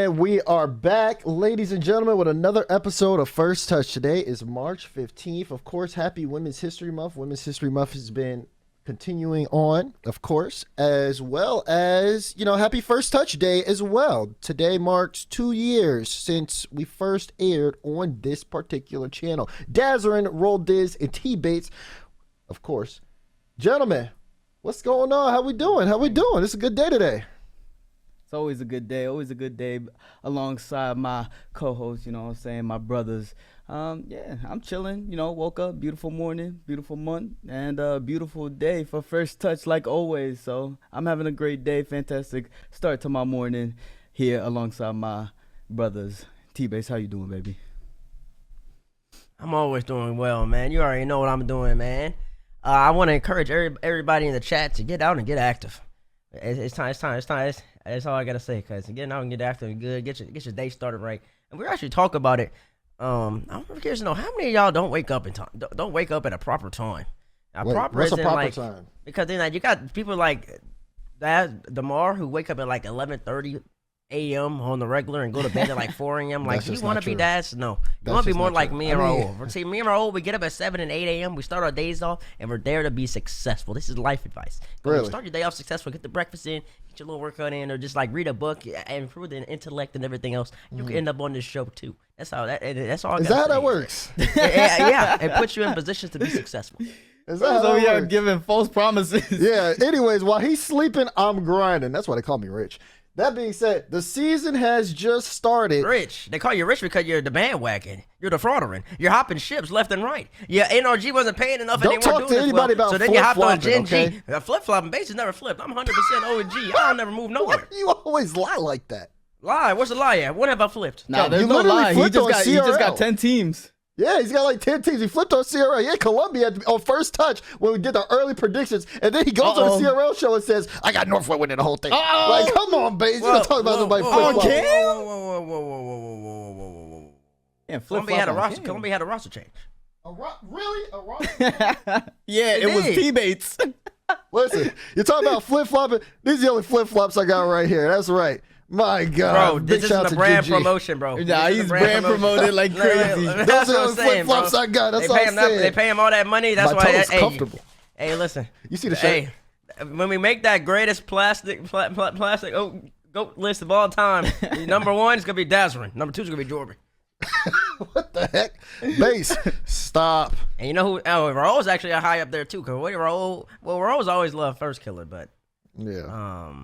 And we are back, ladies and gentlemen, with another episode of First Touch. Today is March 15th. Of course, happy Women's History Month. Women's History Month has been continuing on, of course, as well as, happy First Touch Day as well. Today marks 2 years since we first aired on this particular channel. Dazzrin, Roll Diz, and T-Bates, of course. Gentlemen, what's going on? How we doing? It's a good day today. Always a good day alongside my co-hosts, my brothers. I'm chilling, woke up, beautiful morning, beautiful month, and a beautiful day for First Touch like always. So I'm having a great day, fantastic start to my morning here alongside my brothers. T-Base, how you doing, baby? I'm always doing well, man. You already know what I'm doing, man. I want to encourage everybody in the chat to get out and get active. It's time. That's all I gotta say. Cause getting out and get active and good, get your day started right. And we're actually talking about it. I'm curious to know how many of y'all don't wake up in time. Don't wake up at a proper time. What's a proper time? Because then you got people like that Damar who wake up at like 11:30 a.m. on the regular and go to bed at like 4 a.m. Like, you want to be that? No. You want to be more like me and Raul. See, me and Raul, we get up at 7 and 8 a.m. We start our days off, and we're there to be successful. This is life advice. Really? Start your day off successful. Get the breakfast in. Get your little workout in, or just like read a book and improve the intellect and everything else. You can end up on this show too. That's all. That's all. Is that how that works? Yeah. It puts you in positions to be successful. Is that so we are giving false promises. Yeah. Anyways, while he's sleeping, I'm grinding. That's why they call me Rich. That being said, the season has just started. Rich. They call you rich because you're the bandwagon. You're the fraudering. You're hopping ships left and right. Your NRG wasn't paying enough and Don't they weren't talk doing to anybody about so then you hopped on flip-flopping, GenG. okay? Flip-flopping bases never flipped. I'm 100% OG. I'll never move nowhere. Why do you always lie like that? Lie? What's the lie at? When have I flipped? Nah, there's you no literally lie. He flipped on just got CRL. 10 teams. Yeah, he's got like 10 teams. He flipped on CRL. Yeah, Columbia on First Touch when we did the early predictions. And then he goes on the CRL show and says, I got Northwood winning the whole thing. Like, come on, babe. You're going to talk about somebody flip-flop. Whoa. Yeah, Columbia had a roster change. Really? A roster? Yeah, it was T-Bates. Listen, you're talking about flip-flopping. These are the only flip-flops I got right here. That's right. My God. Bro, this isn't a brand promotion, bro. Nah, he's brand promoted like crazy. Those are the flip-flops I got. That's all I'm saying. They pay him all that money. That's why. It's comfortable. Hey, listen. You see the shirt? Hey, when we make that greatest plastic goat list of all time, number 1 is gonna be Dazzrin. Number 2 is gonna be Jordan. What the heck? Base. Stop. And you know who? Oh, Raul's actually high up there too. Cause Raul's always loved First Killer, but yeah.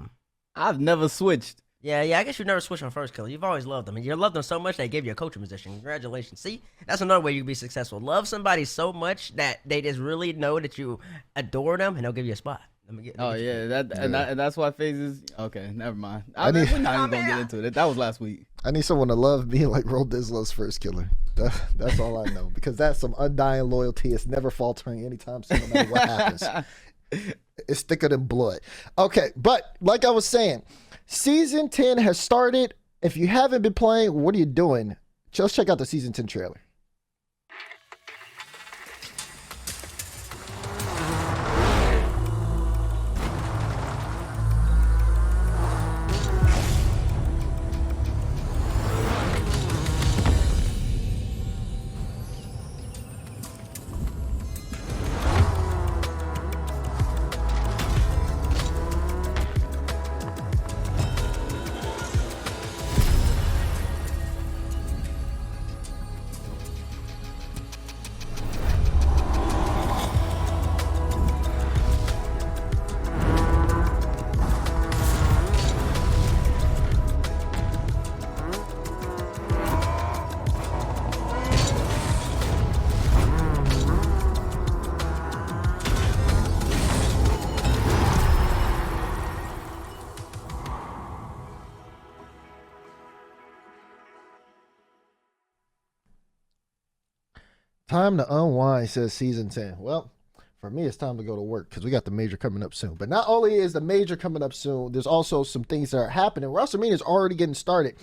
I've never switched. Yeah, I guess you never switched on First Killer. You've always loved them. And you loved them so much they gave you a coaching position. Congratulations. See, that's another way you can be successful. Love somebody so much that they just really know that you adore them, and they'll give you a spot. And that's why Faze is okay. Never mind. We're not even gonna get into it. That was last week. I need someone to love me like Roll Diz loves First Killer. That's all I know, because that's some undying loyalty. It's never faltering anytime soon, no matter what happens. It's thicker than blood. Okay, but like I was saying, Season 10 has started. If you haven't been playing, what are you doing? Just check out the Season 10 trailer. Time to unwind, says Season 10. Well, for me, it's time to go to work because we got the major coming up soon. But not only is the major coming up soon, there's also some things that are happening. WrestleMania is already getting started.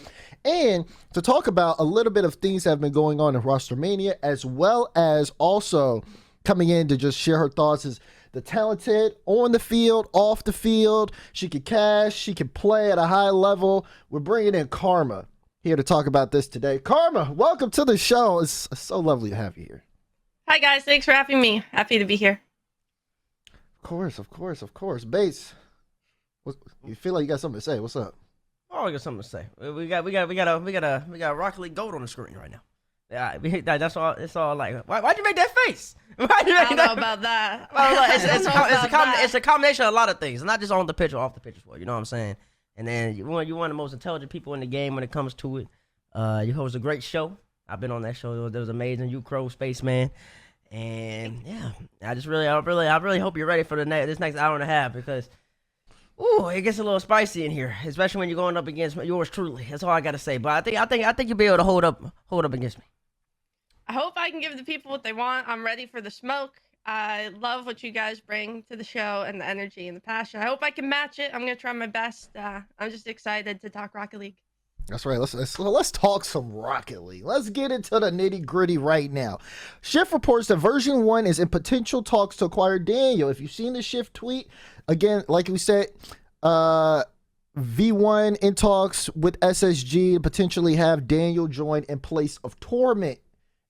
And to talk about a little bit of things that have been going on in WrestleMania, as well as also coming in to just share her thoughts, is the talented on the field, off the field. She can cash. She can play at a high level. We're bringing in Karma here to talk about this today. Karma, welcome to the show. It's so lovely to have you here. Hi, guys. Thanks for having me. Happy to be here. Of course. Bass, you feel like you got something to say? What's up? Oh, I got something to say. We got Rocket League Gold on the screen right now. Yeah, that's all. It's all like, why'd you make that face? Why'd you make I don't know about that. Well, it's a combination of a lot of things, not just on the pitch or off the pitch as well. You know what I'm saying? And then you're one of the most intelligent people in the game when it comes to it. You host a great show. I've been on that show. It was amazing. You Crow Spaceman. And yeah, I really hope you're ready for this next hour and a half because, ooh, it gets a little spicy in here, especially when you're going up against yours truly. That's all I gotta say. But I think you'll be able to hold up against me. I hope I can give the people what they want. I'm ready for the smoke. I love what you guys bring to the show and the energy and the passion. I hope I can match it. I'm gonna try my best. I'm just excited to talk Rocket League. That's right. Let's talk some Rocket League. Let's get into the nitty gritty right now. Shift reports that version 1 is in potential talks to acquire Daniel. If you've seen the Shift tweet, again, like we said, V1 in talks with SSG to potentially have Daniel join in place of Torment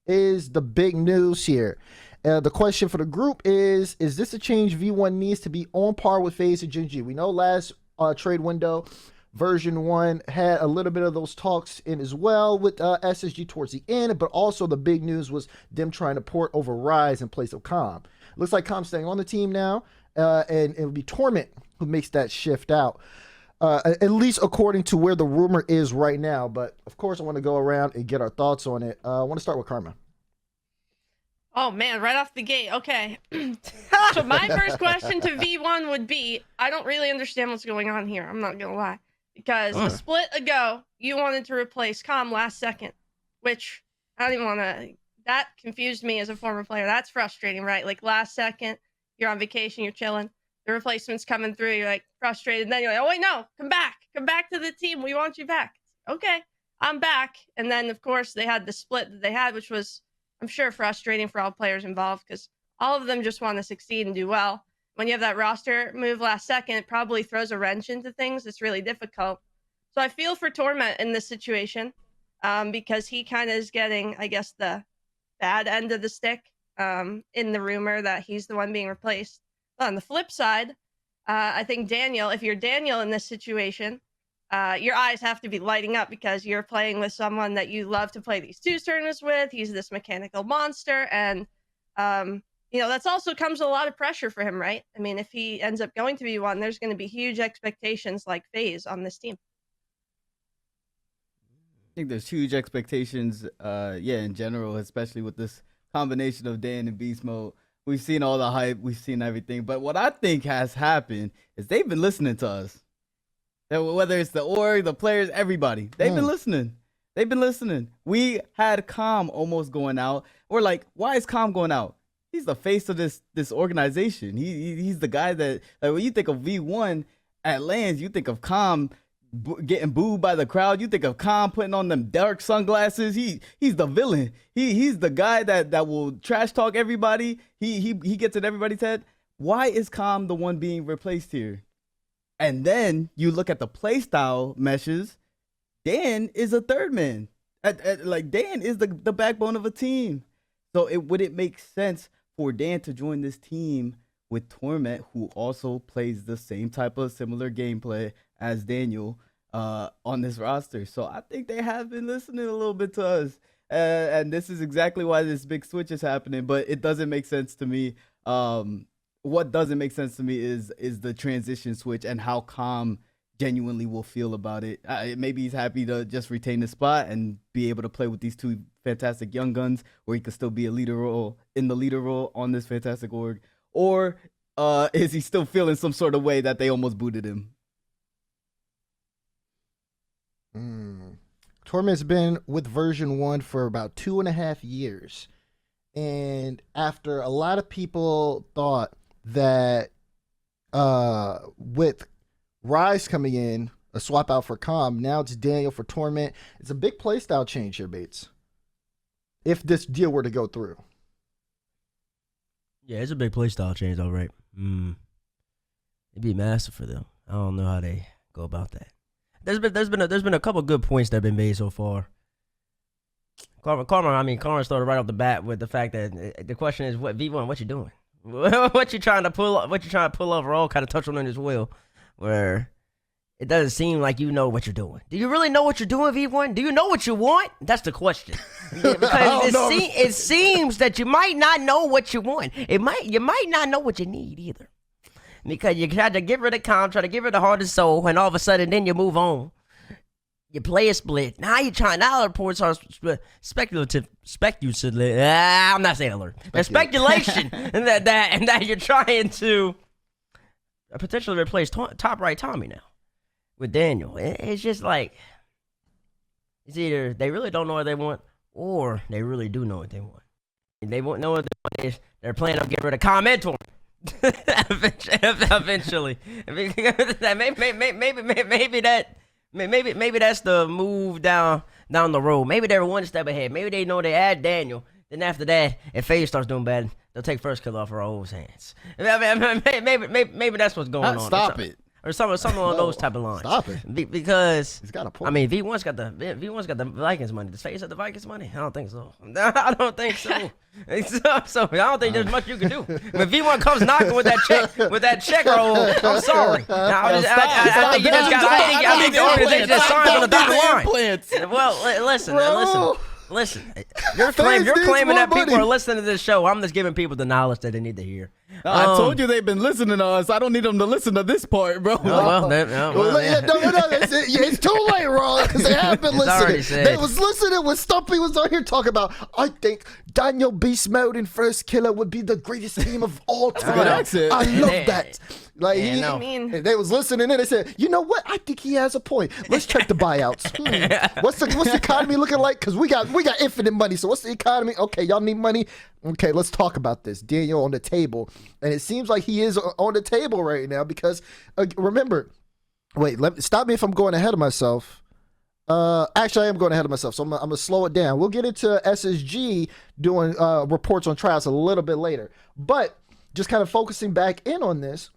is the big news here. The question for the group is this a change V1 needs to be on par with Faze and GenG? We know last trade window, version 1 had a little bit of those talks in as well with SSG towards the end, but also the big news was them trying to port over Rise in place of Calm. Looks like Calm's staying on the team now, and it would be Torment who makes that shift out, at least according to where the rumor is right now. But of course, I want to go around and get our thoughts on it. I want to start with Karma. Oh man, right off the gate. Okay. So my first question to V1 would be, I don't really understand what's going on here. I'm not gonna lie. Because a split ago, you wanted to replace Calm last second, which I don't even want to. That confused me as a former player. That's frustrating, right? Like last second, you're on vacation, you're chilling. The replacement's coming through. You're like frustrated. And then you're like, oh, wait, no, come back to the team. We want you back. Okay, I'm back. And then, of course, they had the split that they had, which was, I'm sure, frustrating for all players involved because all of them just want to succeed and do well. When you have that roster move last second, it probably throws a wrench into things. It's really difficult. So I feel for Torment in this situation because he kind of is getting, I guess, the bad end of the stick in the rumor that he's the one being replaced. But on the flip side, I think Daniel, if you're Daniel in this situation, your eyes have to be lighting up because you're playing with someone that you love to play these twos tournaments with. He's this mechanical monster. And that's also comes with a lot of pressure for him, right? I mean, if he ends up going to be one, there's going to be huge expectations like Faze on this team. I think there's huge expectations, in general, especially with this combination of Dan and Beastmode. We've seen all the hype, we've seen everything, but what I think has happened is they've been listening to us. Whether it's the org, the players, everybody, they've been listening. They've been listening. We had Calm almost going out. We're like, why is Calm going out? He's the face of this organization. He's the guy that, like, when you think of V1 at LANs, you think of Calm getting booed by the crowd. You think of Calm putting on them dark sunglasses. He's the villain. He's the guy that will trash talk everybody. He gets in everybody's head. Why is Calm the one being replaced here? And then you look at the playstyle meshes. Dan is a third man. Like Dan is the backbone of a team. So would it make sense for Dan to join this team with Torment, who also plays the same type of similar gameplay as Daniel on this roster? So I think they have been listening a little bit to us. And this is exactly why this big switch is happening. But it doesn't make sense to me. What doesn't make sense to me is the transition switch and how Calm genuinely will feel about it. Maybe he's happy to just retain the spot and be able to play with these two fantastic young guns, or he could still be in the leader role on this fantastic org. Or is he still feeling some sort of way that they almost booted him? Torment's been with version 1 for about 2.5 years. And after a lot of people thought that with Rise coming in, a swap out for Calm, now it's Daniel for Torment. It's a big playstyle change here, Bates, if this deal were to go through. Yeah, it's a big playstyle change, all right. It'd be massive for them. I don't know how they go about that. There's been a couple good points that have been made so far. Karma started right off the bat with the fact that the question is, what V1, what you doing? What you trying to pull overall? Kind of touched on it as well, where it doesn't seem like you know what you're doing. Do you really know what you're doing, V1? Do you know what you want? That's the question. Because it seems that you might not know what you want. You might not know what you need either. Because you try to get rid of calm, try to get rid of heart and soul, and all of a sudden then you move on. You play a split. Now the reports are speculative. I'm not saying alert. There's speculation and that you're trying to potentially replace top right Tommy now with Daniel. It's just like, it's either they really don't know what they want, or they really do know what they want. And they won't know what they want is they're planning on getting rid of Mentor. Eventually. Maybe that's the move down the road. Maybe they're one step ahead. Maybe they know they add Daniel. Then after that, if Faze starts doing bad, they'll take first kill off our old hands. Maybe that's what's going on. Stop it. Or something along those type of lines. Stop it. Because he's got a point. I mean, V1's got the Vikings money. Does Faze have the Vikings money? I don't think so. I don't think so. So I don't think there's much you can do. When V1 comes knocking with that check roll, I'm sorry. I think you just got. I think the organization just signed on the dotted line. Well, listen. You're claiming that people are listening to this show. I'm just giving people the knowledge that they need to hear. I told you they've been listening to us. I don't need them to listen to this part, bro. It's too late, Ron, because they have been listening. They was listening when Stumpy was on here talking about, I think Daniel Beastmode and First Killer would be the greatest team of all time. I love that. Like they was listening and they said, you know what? I think he has a point. Let's check the buyouts. What's the economy looking like? Because we got infinite money. So what's the economy? Okay, y'all need money. Okay, let's talk about this. Daniel on the table, and it seems like he is on the table right now because remember, stop me if I'm going ahead of myself. Actually, I am going ahead of myself, so I'm gonna slow it down. We'll get into SSG doing reports on trials a little bit later, but just kind of focusing back in on this.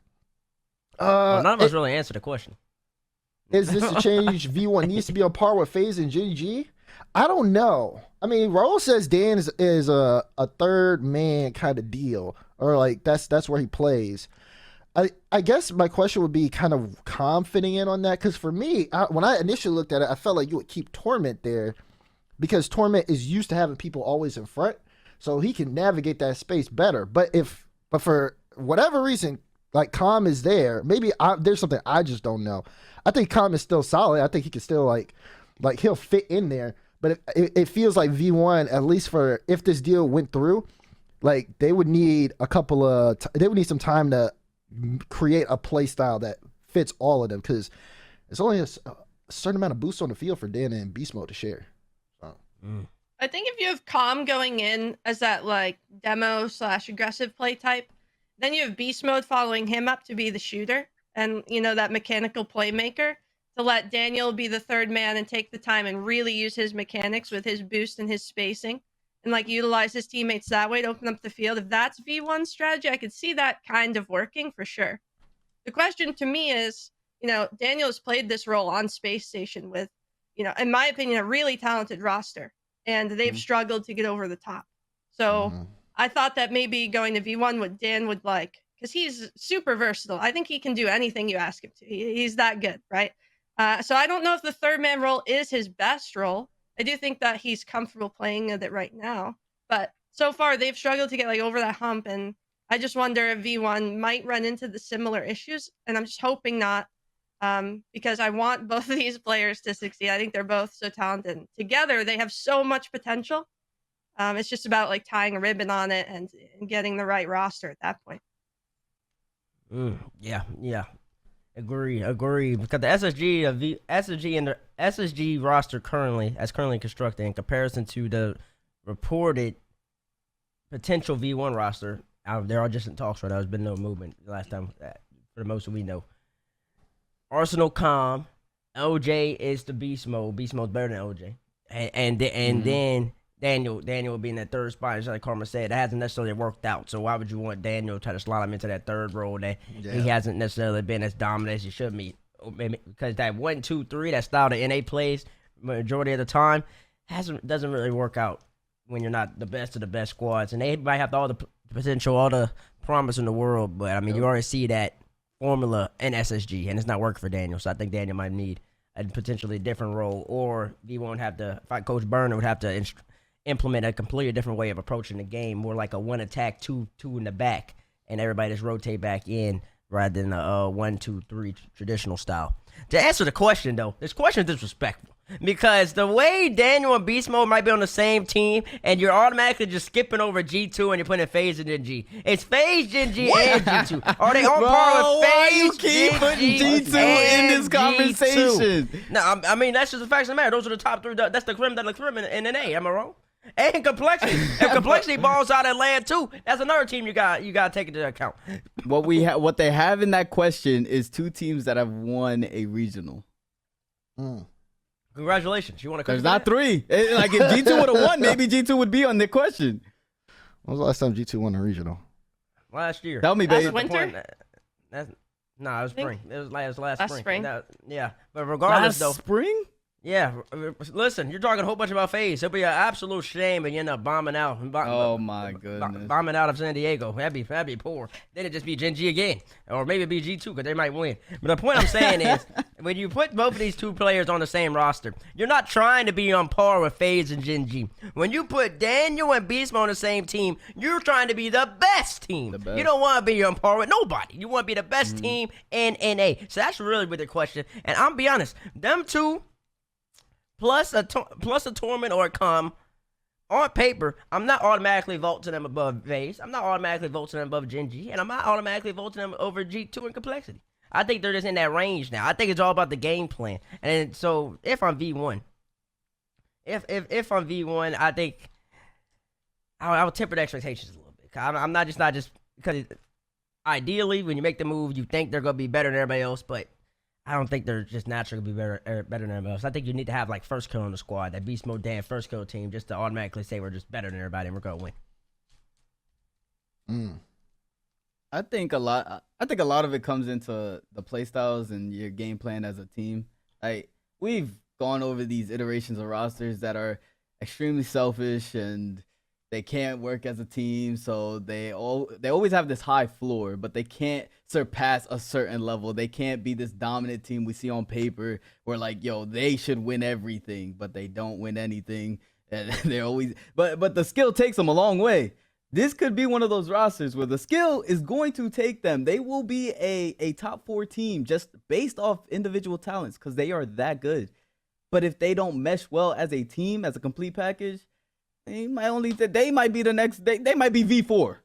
None of us really answered the question. Is this a change V1 needs to be on par with Faze and GenG? I don't know. I mean, Raul says Dan is a third man kind of deal, or like that's where he plays. I guess my question would be kind of fitting in on that, because for me, when I initially looked at it, I felt like you would keep Torment there because Torment is used to having people always in front, so he can navigate that space better. But for whatever reason, like Calm is there, maybe there's something I just don't know. I think Calm is still solid. I think he can still like he'll fit in there. But it feels like V1, at least for if this deal went through, like they would need some time to create a play style that fits all of them, because it's only a certain amount of boosts on the field for Dan and Beastmode to share. So. I think if you have Calm going in as that like demo / aggressive play type, then you have Beastmode following him up to be the shooter and that mechanical playmaker, to let Daniel be the third man and take the time and really use his mechanics with his boost and his spacing, and like utilize his teammates that way to open up the field. If that's V1's strategy, I could see that kind of working for sure. The question to me is, Daniel has played this role on Space Station with, in my opinion, a really talented roster, and they've struggled to get over the top. So I thought that maybe going to V1 with Dan would like, because he's super versatile. I think he can do anything you ask him to. He's that good, right? So I don't know if the third man role is his best role. I do think that he's comfortable playing with it right now, but so far they've struggled to get over that hump, and I just wonder if V1 might run into the similar issues, and I'm just hoping not, because I want both of these players to succeed. I think they're both so talented. And together they have so much potential. It's just about tying a ribbon on it and getting the right roster at that point. Yeah. Agree. Because the SSG roster currently constructed in comparison to the reported potential V1 roster, there are just in talks right now. There's been no movement the last time for the most we know. Arsenal Calm, LJ is the Beast Mode. Beast Mode's better than LJ, and then Daniel will be in that third spot. Just like Karma said, that hasn't necessarily worked out. So why would you want Daniel to try to slot him into that third role that he hasn't necessarily been as dominant as he should be? Because that 1, 2, 3, that style that NA plays majority of the time doesn't really work out when you're not the best of the best squads. And they might have all the potential, all the promise in the world, but I mean, you already see that formula in SSG, and it's not working for Daniel. So I think Daniel might need a potentially different role, or he won't have to fight. Coach Burner would have to implement a completely different way of approaching the game, more like a one attack, two in the back, and everybody just rotate back in rather than a 1, 2, 3 traditional style. To answer the question, though, this question is disrespectful because the way Daniel and Beast Mode might be on the same team, and you're automatically just skipping over G2 and you're putting Faze and GenG. It's Faze, GenG, and G2. Are they on par with Faze? Why you keep putting G2 in this conversation? No, I mean, that's just the facts of the matter. Those are the top 3. That's the creme de la creme in NA. Am I wrong? And complexity. If complexity balls out at land too, that's another team you got to take into account. What they have in that question is 2 teams that have won a regional. Congratulations. You want to come? There's not 3. Like if G2 would have won, maybe G2 would be on the question. When was the last time G2 won a regional? Last year. Tell me, babe. Winter? No, it was spring. It was last spring. Spring. Yeah, but regardless, though. Spring? Yeah, listen, you're talking a whole bunch about Faze. It'll be an absolute shame if you end up bombing out. Oh my goodness. Bombing out of San Diego. That'd be poor. Then it'd just be GenG again. Or maybe it'd be G2 because they might win. But the point I'm saying is, when you put both of these 2 players on the same roster, you're not trying to be on par with Faze and GenG. When you put Daniel and Beastmode on the same team, you're trying to be the best team. You don't want to be on par with nobody. You want to be the best team in NA. So that's really what the question. And I'll be honest, them 2... plus a tournament or a com, on paper, I'm not automatically voting them above Faze. I'm not automatically voting them above GenG, and I'm not automatically voting them over G2 in complexity. I think they're just in that range now. I think it's all about the game plan. And so if I'm V1, if I'm V1, I think I'll temper the expectations a little bit. I'm not just because ideally when you make the move, you think they're gonna be better than everybody else, but I don't think they're just naturally be better than everybody else. I think you need to have like first kill on the squad, that Beast Mode Dan first kill team, just to automatically say we're just better than everybody and we're gonna win. I think a lot of it comes into the play styles and your game plan as a team. Like we've gone over these iterations of rosters that are extremely selfish and they can't work as a team, so they always have this high floor, but they can't surpass a certain level. They can't be this dominant team we see on paper where like, yo, they should win everything, but they don't win anything. And they're always but the skill takes them a long way. This could be one of those rosters where the skill is going to take them. They will be a top 4 team just based off individual talents because they are that good. But if they don't mesh well as a team, as a complete package, they might be the next. They might be V4.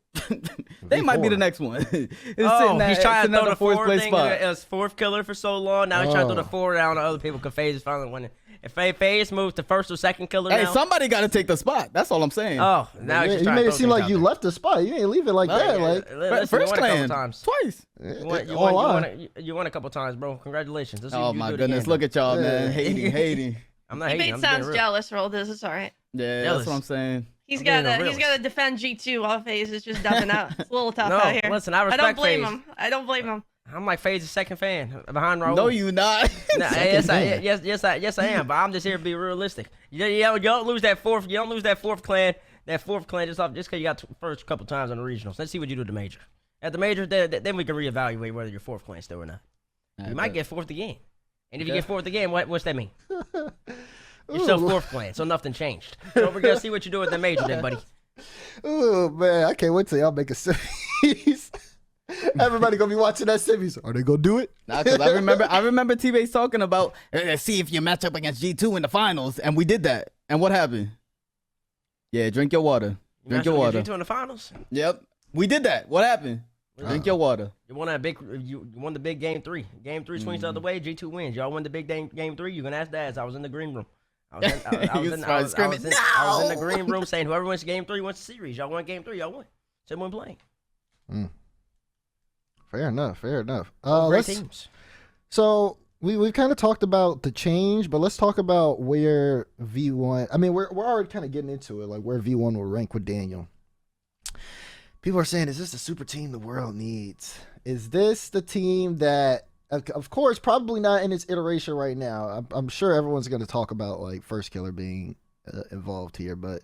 They might be the next one. He's trying to throw the 4th place spot. As 4th killer for so long. Now he's trying to throw the 4 down to other people because Faze is finally winning. If Faze moves to 1st or 2nd killer now. Hey, somebody got to take the spot. That's all I'm saying. Oh, now you made it seem like you left the spot. You ain't leave it like that. Like first clan twice. You won a couple times, bro. Congratulations. Oh my goodness, look at y'all, man. Hating. I'm not hating. He sounds jealous. Roll this. It's all right. Yeah, that's what I'm saying. He's got to defend G2 while Faze is just dumping out. It's a little tough out here. Listen, I don't blame him. I don't blame him. I'm like Faze's second fan behind Raul. No, you not. Yes, I am. But I'm just here to be realistic. You don't lose that 4th. You don't lose that 4th clan. That 4th clan just because you got first couple times on the regionals. Let's see what you do at the major. At the major, then we can reevaluate whether your 4th clan still or not. You might get 4th again. And if you get 4th again, what's that mean? You're still 4th clan, so nothing changed. So we're gonna see what you do at the major, then, buddy. Oh man, I can't wait till y'all make a series. Everybody gonna be watching that series. Are they gonna do it? Nah, because I remember T-Base talking about let's see if you match up against G2 in the finals, and we did that. And what happened? Yeah, drink your water. Drink your water. G2 in the finals. Yep, we did that. What happened? Drink your water. You won the big game 3. Game 3 swings the other way. G2 wins. Y'all won the big game 3. You can ask Daz. I was in the green room. I was in the green room saying whoever wins game 3 wins the series. Y'all won game 3. Y'all won. Someone playing. Fair enough. Great teams. So we've kind of talked about the change, but let's talk about where V1. I mean, we're already kind of getting into it, like where V1 will rank with Daniel. People are saying, is this the super team the world needs? Is this the team that, of course, probably not in its iteration right now. I'm sure everyone's going to talk about like First Killer being involved here, but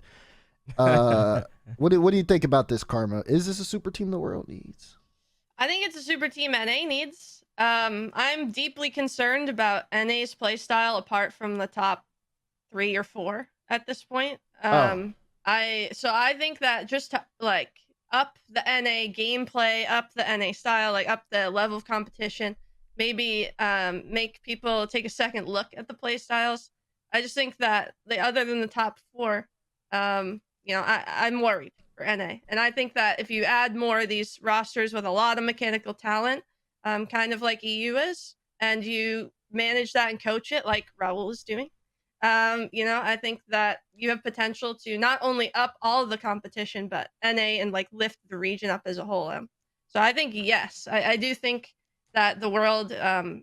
what do you think about this, Karma? Is this a super team the world needs? I think it's a super team NA needs. I'm deeply concerned about NA's playstyle apart from the top 3 or 4 at this point. I think that just to, like, up the NA gameplay, up the NA style, like up the level of competition, maybe make people take a second look at the play styles. I just think that other than the top 4, I'm worried for NA. And I think that if you add more of these rosters with a lot of mechanical talent, kind of like EU is, and you manage that and coach it like Raul is doing, I think that you have potential to not only up all of the competition, but NA and like lift the region up as a whole. So I think, yes, I do think that the world, I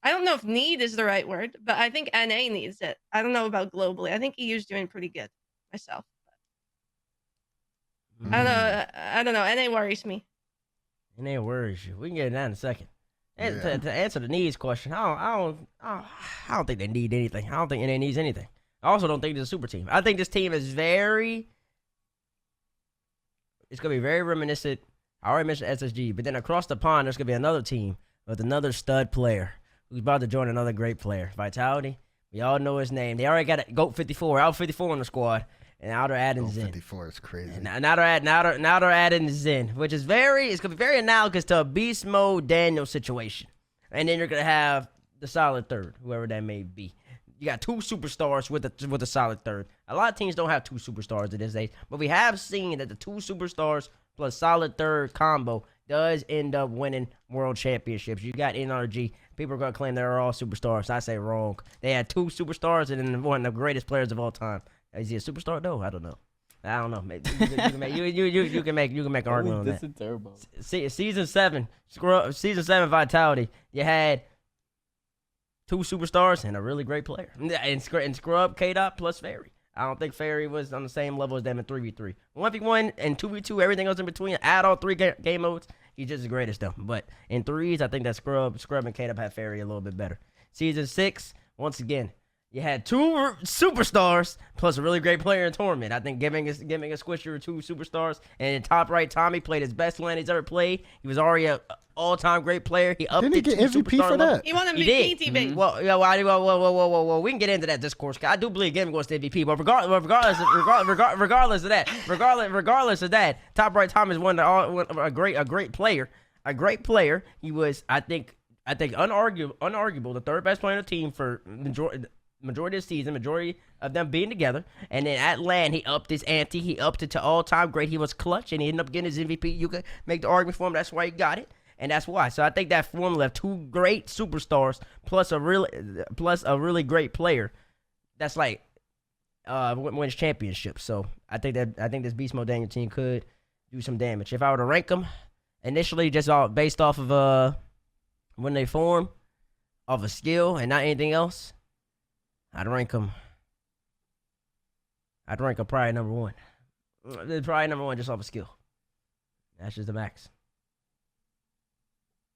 don't know if need is the right word, but I think NA needs it. I don't know about globally. I think EU's doing pretty good myself. I don't know. NA worries me. NA worries you. We can get into that in a second. And to answer the needs question, I don't think they need anything. I don't think NA needs anything. I also don't think it's a super team. I think this team is it's going to be very reminiscent. I already mentioned SSG, but then across the pond, there's going to be another team with another stud player who's about to join another great player. Vitality, we all know his name. They already got a GOAT 54, out 54 on the squad. And now they're adding Zen. 54 is crazy. And now they're adding Zen, which is it's gonna be very analogous to a Beastmode Daniel situation. And then you're gonna have the solid third, whoever that may be. You got 2 superstars with a solid third. A lot of teams don't have 2 superstars at this age, but we have seen that the 2 superstars plus solid third combo does end up winning world championships. You got NRG. People are gonna claim they're all superstars. I say wrong. They had 2 superstars and then one of the greatest players of all time. Is he a superstar though? I don't know. You can make an argument on that. This is terrible. Season 7 Vitality. You had 2 superstars and a really great player. And Scrub, K-Dot plus Fairy. I don't think Fairy was on the same level as them in 3v3. 1v1 and 2v2, everything else in between. Add all 3 game modes. He's just the greatest though. But in 3s, I think that Scrub and K-Dot had Fairy a little bit better. Season 6, once again. You had 2 superstars plus a really great player in Torment. I think giving a Squisher 2 superstars. And in top right, Tommy played his best lane he's ever played. He was already an all-time great player. He upped Didn't he get MVP for that? He won MVP, T-Base. Well, yeah, whoa. We can get into that discourse. I do believe Gaming goes to MVP, but regardless of that, top right Tommy is a great player. A great player. He was, I think unarguable, the 3rd best player on the team for majority of the season, majority of them being together. And then at LAN, he upped his ante. He upped it to all-time great. He was clutch, and he ended up getting his MVP. You could make the argument for him. That's why he got it, and that's why. So I think that formula of 2 great superstars plus a really great player, that's like wins championships. So I think this Beast Mode Daniel team could do some damage. If I were to rank them initially, just all based off of when they form, off of skill and not anything else, I'd rank them probably number 1. Probably number 1 just off of skill. That's just the max.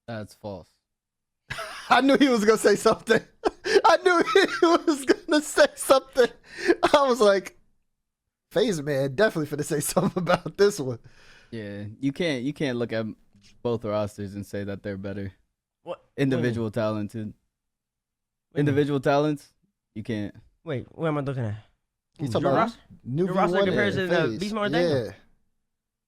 That's false. I knew he was going to say something. I was like, Faze man definitely finna say something about this one. Yeah, you can't look at both rosters and say that they're better. What? Individual talented. Individual talents, you can't. Wait, what am I looking at? You talking about new roster V1 comparison and to Faze. Beast Mode Daniel? Yeah.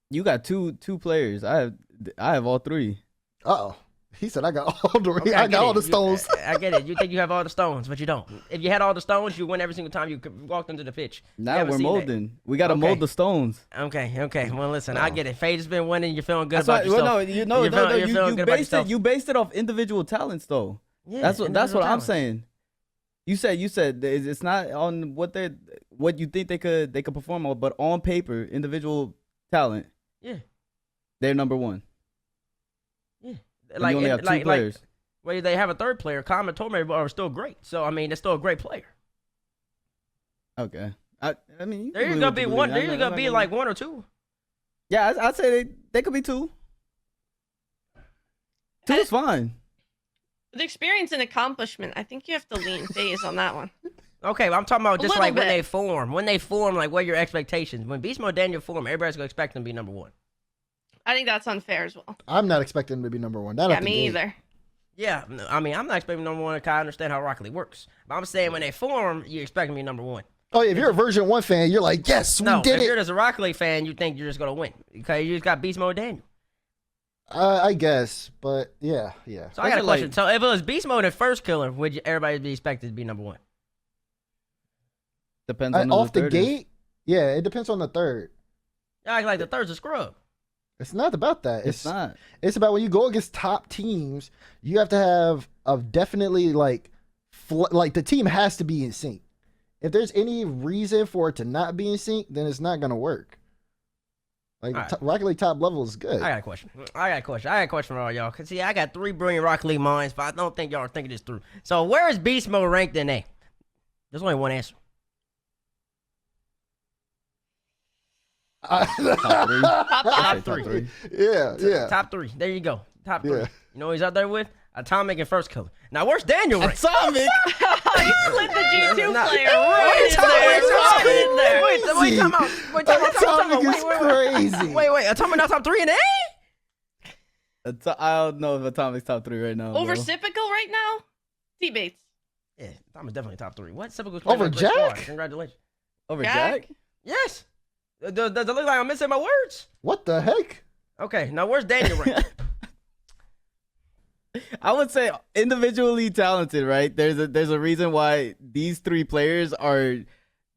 You got two players. I have all 3. Uh-oh. He said, I got all the Okay, I got all the stones. I get it. You think you have all the stones, but you don't. If you had all the stones, you win every single time you walked into the pitch. Now we're molding. We got to Okay. mold the stones. Okay. Well, listen, I get it. Faze has been winning. You're feeling good That's about why, yourself. You based it off individual talents though. Yeah, That's what I'm talents. saying. You said it's not on what you think they could perform on, but on paper, individual talent. Yeah. They're number 1. Yeah. You only have 2 players. Whether they have a third player, Calm and Torment are still great. So I mean, they're still a great player. Okay. I mean, They're either gonna be one. They're either gonna be like one or two. Yeah, I'd say they could be two. Two is fine. With experience and accomplishment, I think you have to lean Faze on that one. Okay, but I'm talking about just little like when bit. they form. When they form, like what are your expectations? When Beastmode Daniel form, everybody's gonna expect them to be number one. I think that's unfair as well. I'm not expecting him to be number one. Not Yeah, at the me gate. either. Yeah, I mean, I'm not expecting number one because I understand how Rocket League works. But I'm saying when they form, you expect them to be number one. Oh, if you're a version 1 fan, you're like, yes, we No, did if you're it. just a Rocket League fan, you think you're just gonna win because you just got Beast Mode Daniel. I guess, but yeah. So I got a Also, question. like- So if it was Beast Mode and First Killer, would everybody be expected to be number one? Depends on who Off the third is. gate, yeah, it depends on the third. I act like the third's a scrub. It's not about that. It's not. It's about when you go against top teams, you have to have a definitely like the team has to be in sync. If there's any reason for it to not be in sync, then it's not gonna work. Like All right. Rocket League top level is good. I got a question. I got a question for all y'all. Cause see, I got 3 brilliant Rocket League minds, but I don't think y'all are thinking this through. So where is Beast Mode ranked in A? There's only one answer. Top three. Top three. Yeah. Top 3. There you go. Top 3. Yeah. You know who he's out there with? Atomic and First Killer. Now where's Daniel ranked? Atomic. You slid the G2 Nah. player right in there. Wait, time out. Atomic is crazy. Wait, Atomic not top 3 in A? I don't know if Atomic's top 3 right now. Over bro. Sipical right now? T-Bates. Yeah, Atomic's definitely top 3. What? Typical Over Jack? Congratulations. Over Jack? Jack? Yes. Does it look like I'm missing my words? What the heck? Okay, now where's Daniel ranked? I would say individually talented, right? There's a reason why these 3 players are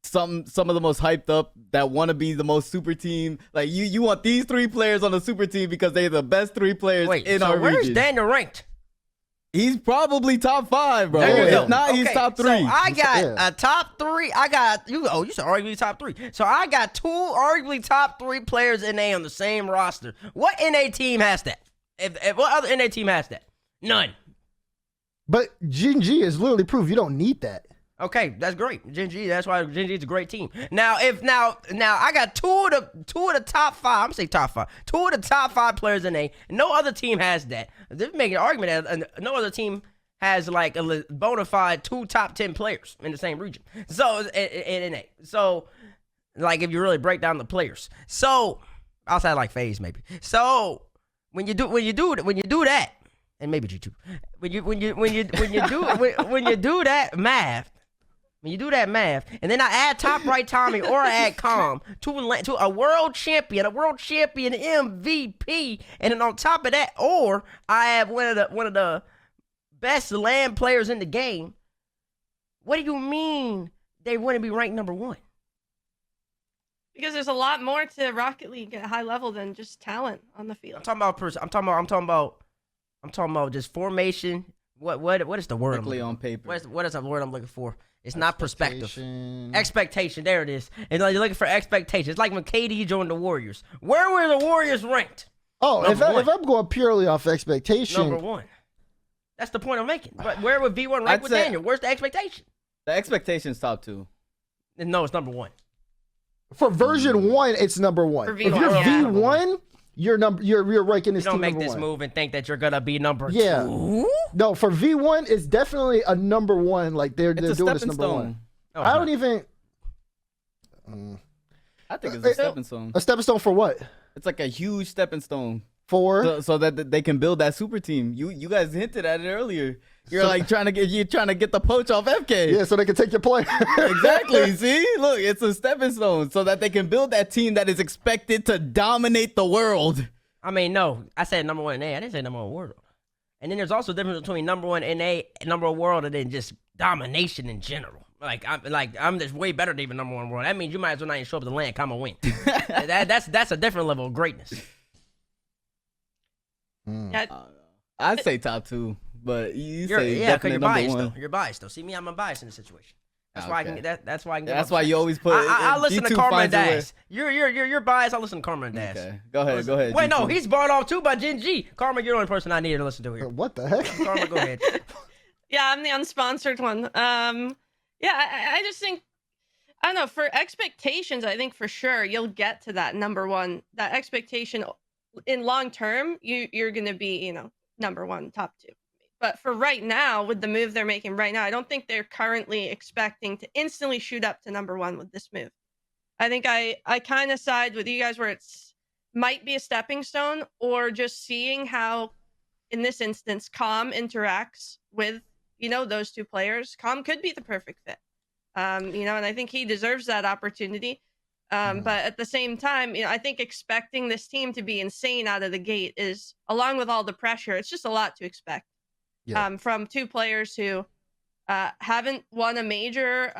some of the most hyped up that want to be the most super team. Like you want these 3 players on the super team because they're the best 3 players Wait, in so our where's region. Daniel ranked? He's probably top 5, bro. There you go. If not, he's Okay, top 3. So I got Yeah. a top 3. I got you. Oh, you said arguably top 3. So I got 2 arguably top 3 players in A on the same roster. What NA team has that? If what other NA team has that? None. But GenG is literally proof you don't need that. Okay, that's great. GenG, that's why GenG is a great team. Now, now I got two of the top 5. I'm gonna say top 5. 2 of the top 5 players in A. No other team has that. They're making an argument that no other team has like a bona fide 2 top 10 players in the same region. So in A. So like if you really break down the players. So outside like Faze maybe. So when you do that, and maybe G2. When you do that math. When you do that math, and then I add top right Tommy or I add Calm to a world champion MVP, and then on top of that, or I have one of the best land players in the game. What do you mean they wouldn't be ranked number 1? Because there's a lot more to Rocket League at high level than just talent on the field. I'm talking about just formation. What is the word? Strictly on paper. What is the word I'm looking for? It's not perspective. Expectation. There it is. And like you're looking for expectation. It's like when KD joined the Warriors. Where were the Warriors ranked? Oh, if Number 1. I'm going purely off expectation, Number 1. That's the point I'm making. But where would V1 rank I'd with say- Daniel? Where's the expectation? The expectation's top 2. No, it's number 1. for version 1, it's number 1. For If V1, you're yeah. V1, you're ranking You this don't team make number this 1. move and think that you're gonna be number Yeah. 2. No, for V1, it's definitely a number 1. Like they're It's a doing this stepping number 1. stone. Oh, I don't even I think it's a stepping stone. a stepping stone for what? It's like a huge stepping stone. For So that they can build that super team. You guys hinted at it earlier. You're like trying to get the poach off FK. yeah, so they can take your player. Exactly. See, look, it's a stepping stone so that they can build that team that is expected to dominate the world. I mean, no. I said number 1 in A. I didn't say number 1 world. And then there's also a difference between number 1 in A and number 1 world and then just domination in general. I'm just way better than even number 1 world. That means you might as well not even show up to land, come and win. That's a different level of greatness. Yeah, I'd say top 2, but you You're say yeah, because definitely you're number biased 1. though. You're biased though. See me, I'm biased in this situation. That's why I can. That's why I can. Get That's my why you checks. always put. I listen to Karma and finds a way. Dash. You're biased. I listen to Karma and Dash. Okay, go ahead. Wait, no, G2. he's bought off too by GenG. Karma, you're the only person I need to listen to here. What the heck? Karma, go ahead. Yeah, I'm the unsponsored one. I just think, I don't know, for expectations, I think for sure you'll get to that number one. That expectation in long term, you're gonna be, number one, top two. But for right now, with the move they're making right now, I don't think they're currently expecting to instantly shoot up to number one with this move. I think I kind of side with you guys where it's might be a stepping stone, or just seeing how, in this instance, Calm interacts with, those two players. Calm could be the perfect fit. And I think he deserves that opportunity. But at the same time, I think expecting this team to be insane out of the gate is, along with all the pressure, it's just a lot to expect. Yeah. From two players who haven't won a major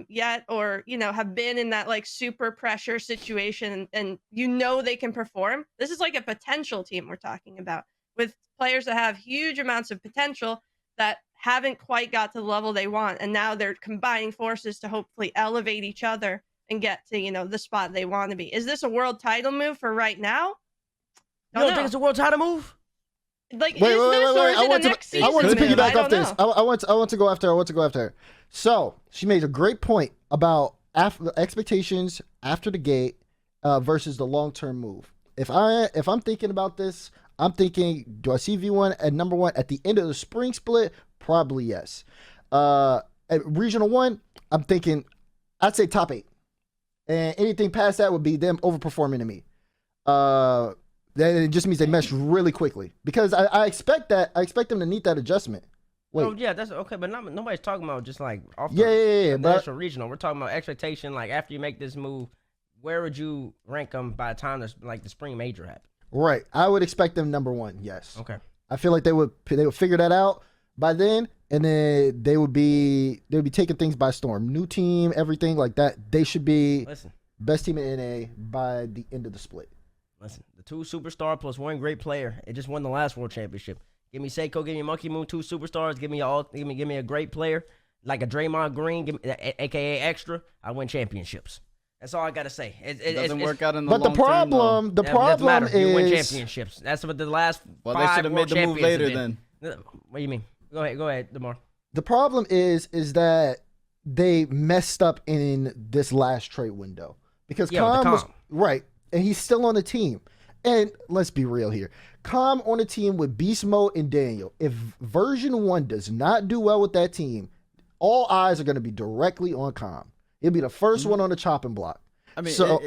yet, or have been in that like super pressure situation, and they can perform. This is like a potential team we're talking about, with players that have huge amounts of potential that haven't quite got to the level they want, and now they're combining forces to hopefully elevate each other and get to the spot they want to be. Is this a world title move for right now? You don't think it's a world title move? Like, Wait. I want to piggyback off this. I want to go after her. So she made a great point about expectations after the gate versus the long-term move. If I'm thinking about this, I'm thinking, do I see V1 at number one at the end of the spring split? Probably yes. At regional one, I'm thinking I'd say top 8, and anything past that would be them overperforming to me. Then it just means they mesh really quickly, because I expect them to need that adjustment. Wait. Oh yeah, that's okay, but nobody's talking about just like off the but national regional. We're talking about expectation. Like after you make this move, where would you rank them by the time the spring major happens? Right, I would expect them number one. Yes. Okay. I feel like they would figure that out by then, and then they would be taking things by storm. New team, everything like that. They should be best team in NA by the end of the split. Listen, the 2 superstar plus 1 great player. It just won the last world championship. Give me Seiko, give me Monkey Moon, 2 superstars. Give me a great player like a Draymond Green, aka extra. I win championships. That's all I gotta say. It doesn't work out in the long term. But the problem is you win championships. That's what the last. Well, they should have made the move later then. What do you mean? Go ahead, DeMar. The problem is that they messed up in this last trade window, because Calm was right. And he's still on the team. And let's be real here. Calm on the team with Beastmode and Daniel. If version 1 does not do well with that team, all eyes are going to be directly on Calm. He'll be the first one on the chopping block. I mean, so,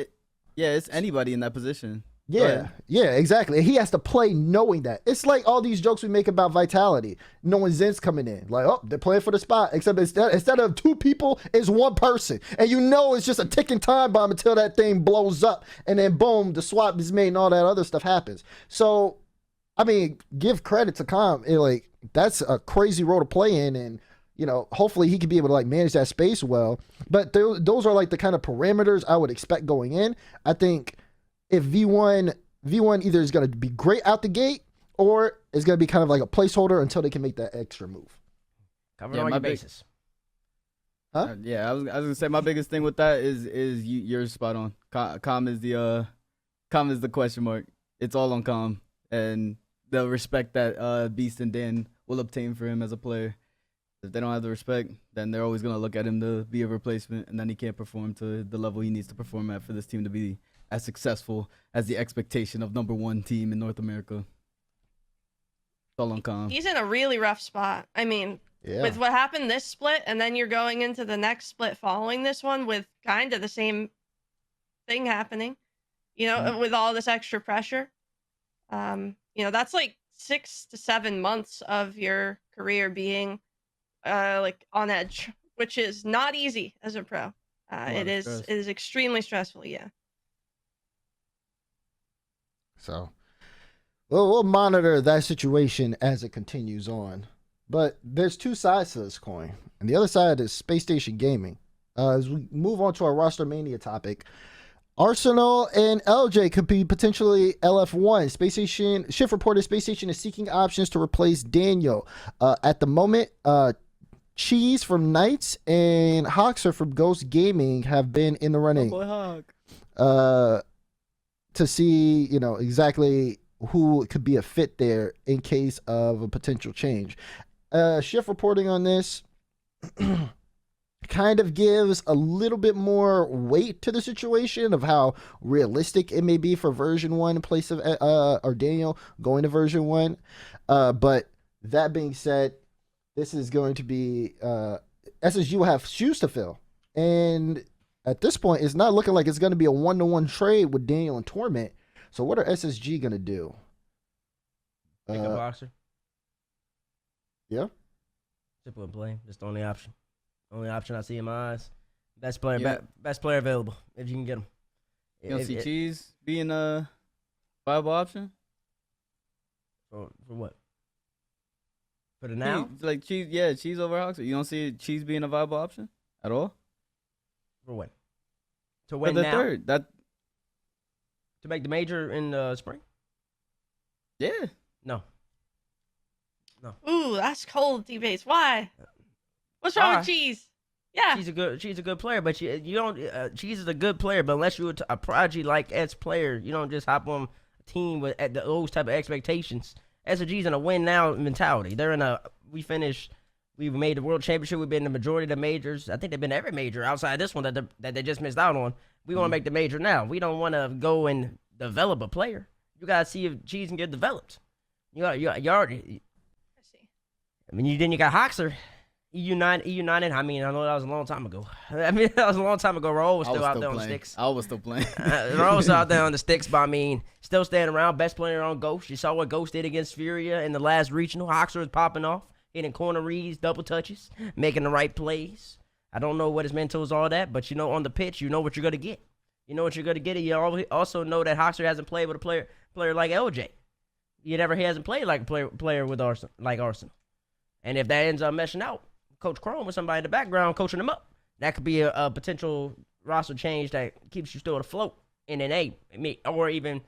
it's anybody in that position. Yeah, exactly. And he has to play knowing that. It's like all these jokes we make about Vitality, knowing Zen's coming in. Like, oh, they're playing for the spot. Except instead of 2 people, it's 1 person. And it's just a ticking time bomb until that thing blows up. And then boom, the swap is made and all that other stuff happens. So, I mean, give credit to Calm. That's a crazy role to play in. And, hopefully he can be able to manage that space well. But those are the kind of parameters I would expect going in. I think if V1 either is going to be great out the gate, or is going to be kind of like a placeholder until they can make that extra move. Cover all your bases. Huh? I was gonna say my biggest thing with that is you're spot on. Calm is the question mark. It's all on Calm, and the respect that Beast and Dan will obtain for him as a player. If they don't have the respect, then they're always gonna look at him to be a replacement, and then he can't perform to the level he needs to perform at for this team to be as successful as the expectation of number 1 team in North America. It's all on Calm. He's in a really rough spot. I mean, with what happened this split, and then you're going into the next split following this one with kind of the same thing happening, with all this extra pressure. That's like 6 to 7 months of your career being on edge, which is not easy as a pro. It is extremely stressful. Yeah. So, we'll monitor that situation as it continues on. But there's 2 sides to this coin, and the other side is Space Station Gaming. As we move on to our roster mania topic, Arsenal and LJ could be potentially LF1. Space Station Shift reported Space Station is seeking options to replace Daniel. At the moment, Cheese from Knights and Hoxer from Ghost Gaming have been in the Oh, running boy, Hawk. to see, exactly who could be a fit there in case of a potential change. Shift reporting on this kind of gives a little bit more weight to the situation of how realistic it may be for version 1 in place of or Daniel going to version 1. But that being said, this is going to be SSG will have shoes to fill, and at this point, it's not looking like it's going to be a 1-to-1 trade with Daniel and Torment. So what are SSG going to do? Pick a boxer. Yeah. Simple and plain. Just the only option. Only option I see in my eyes. Best player, Yeah. best player available if you can get him. You don't see Cheese being a viable option? For what? For the now? Like Cheese, Cheese over Hoxer. You don't see Cheese being a viable option at all? For what? To For win the now? third. That To make the major in the spring? yeah. No. Ooh, that's cold, D-Base. Why? What's wrong Why? with Cheese? Yeah. She's a good player, but you don't. Cheese is a good player, but unless you're a prodigy like S player, you don't just hop on a team with at those type of expectations. SG's in a win now mentality. They're in a we've made the world championship. We've been in the majority of the majors. I think they've been every major outside this one that they just missed out on. We want to make the major now. We don't want to go and develop a player. You gotta see if Cheese can get developed. You already. I see. I mean, you got Hoxer. EU9. I mean, I know that was a long time ago. That was a long time ago. Raul was still out there on the sticks. I was still playing. Raul was out there on the sticks, but I mean, still standing around. Best player on Ghost. You saw what Ghost did against Furia in the last regional. Hoxer was popping off, hitting corner reads, double touches, making the right plays. I don't know what his mental is, all that, but on the pitch, you know what you're gonna get. You know what you're gonna get. And you also know that Hoxer hasn't played with a player like LJ. He hasn't played like a player with Arsenal. And if that ends up meshing out, Coach Chrome with somebody in the background coaching him up, that could be a potential roster change that keeps you still afloat in NA, or even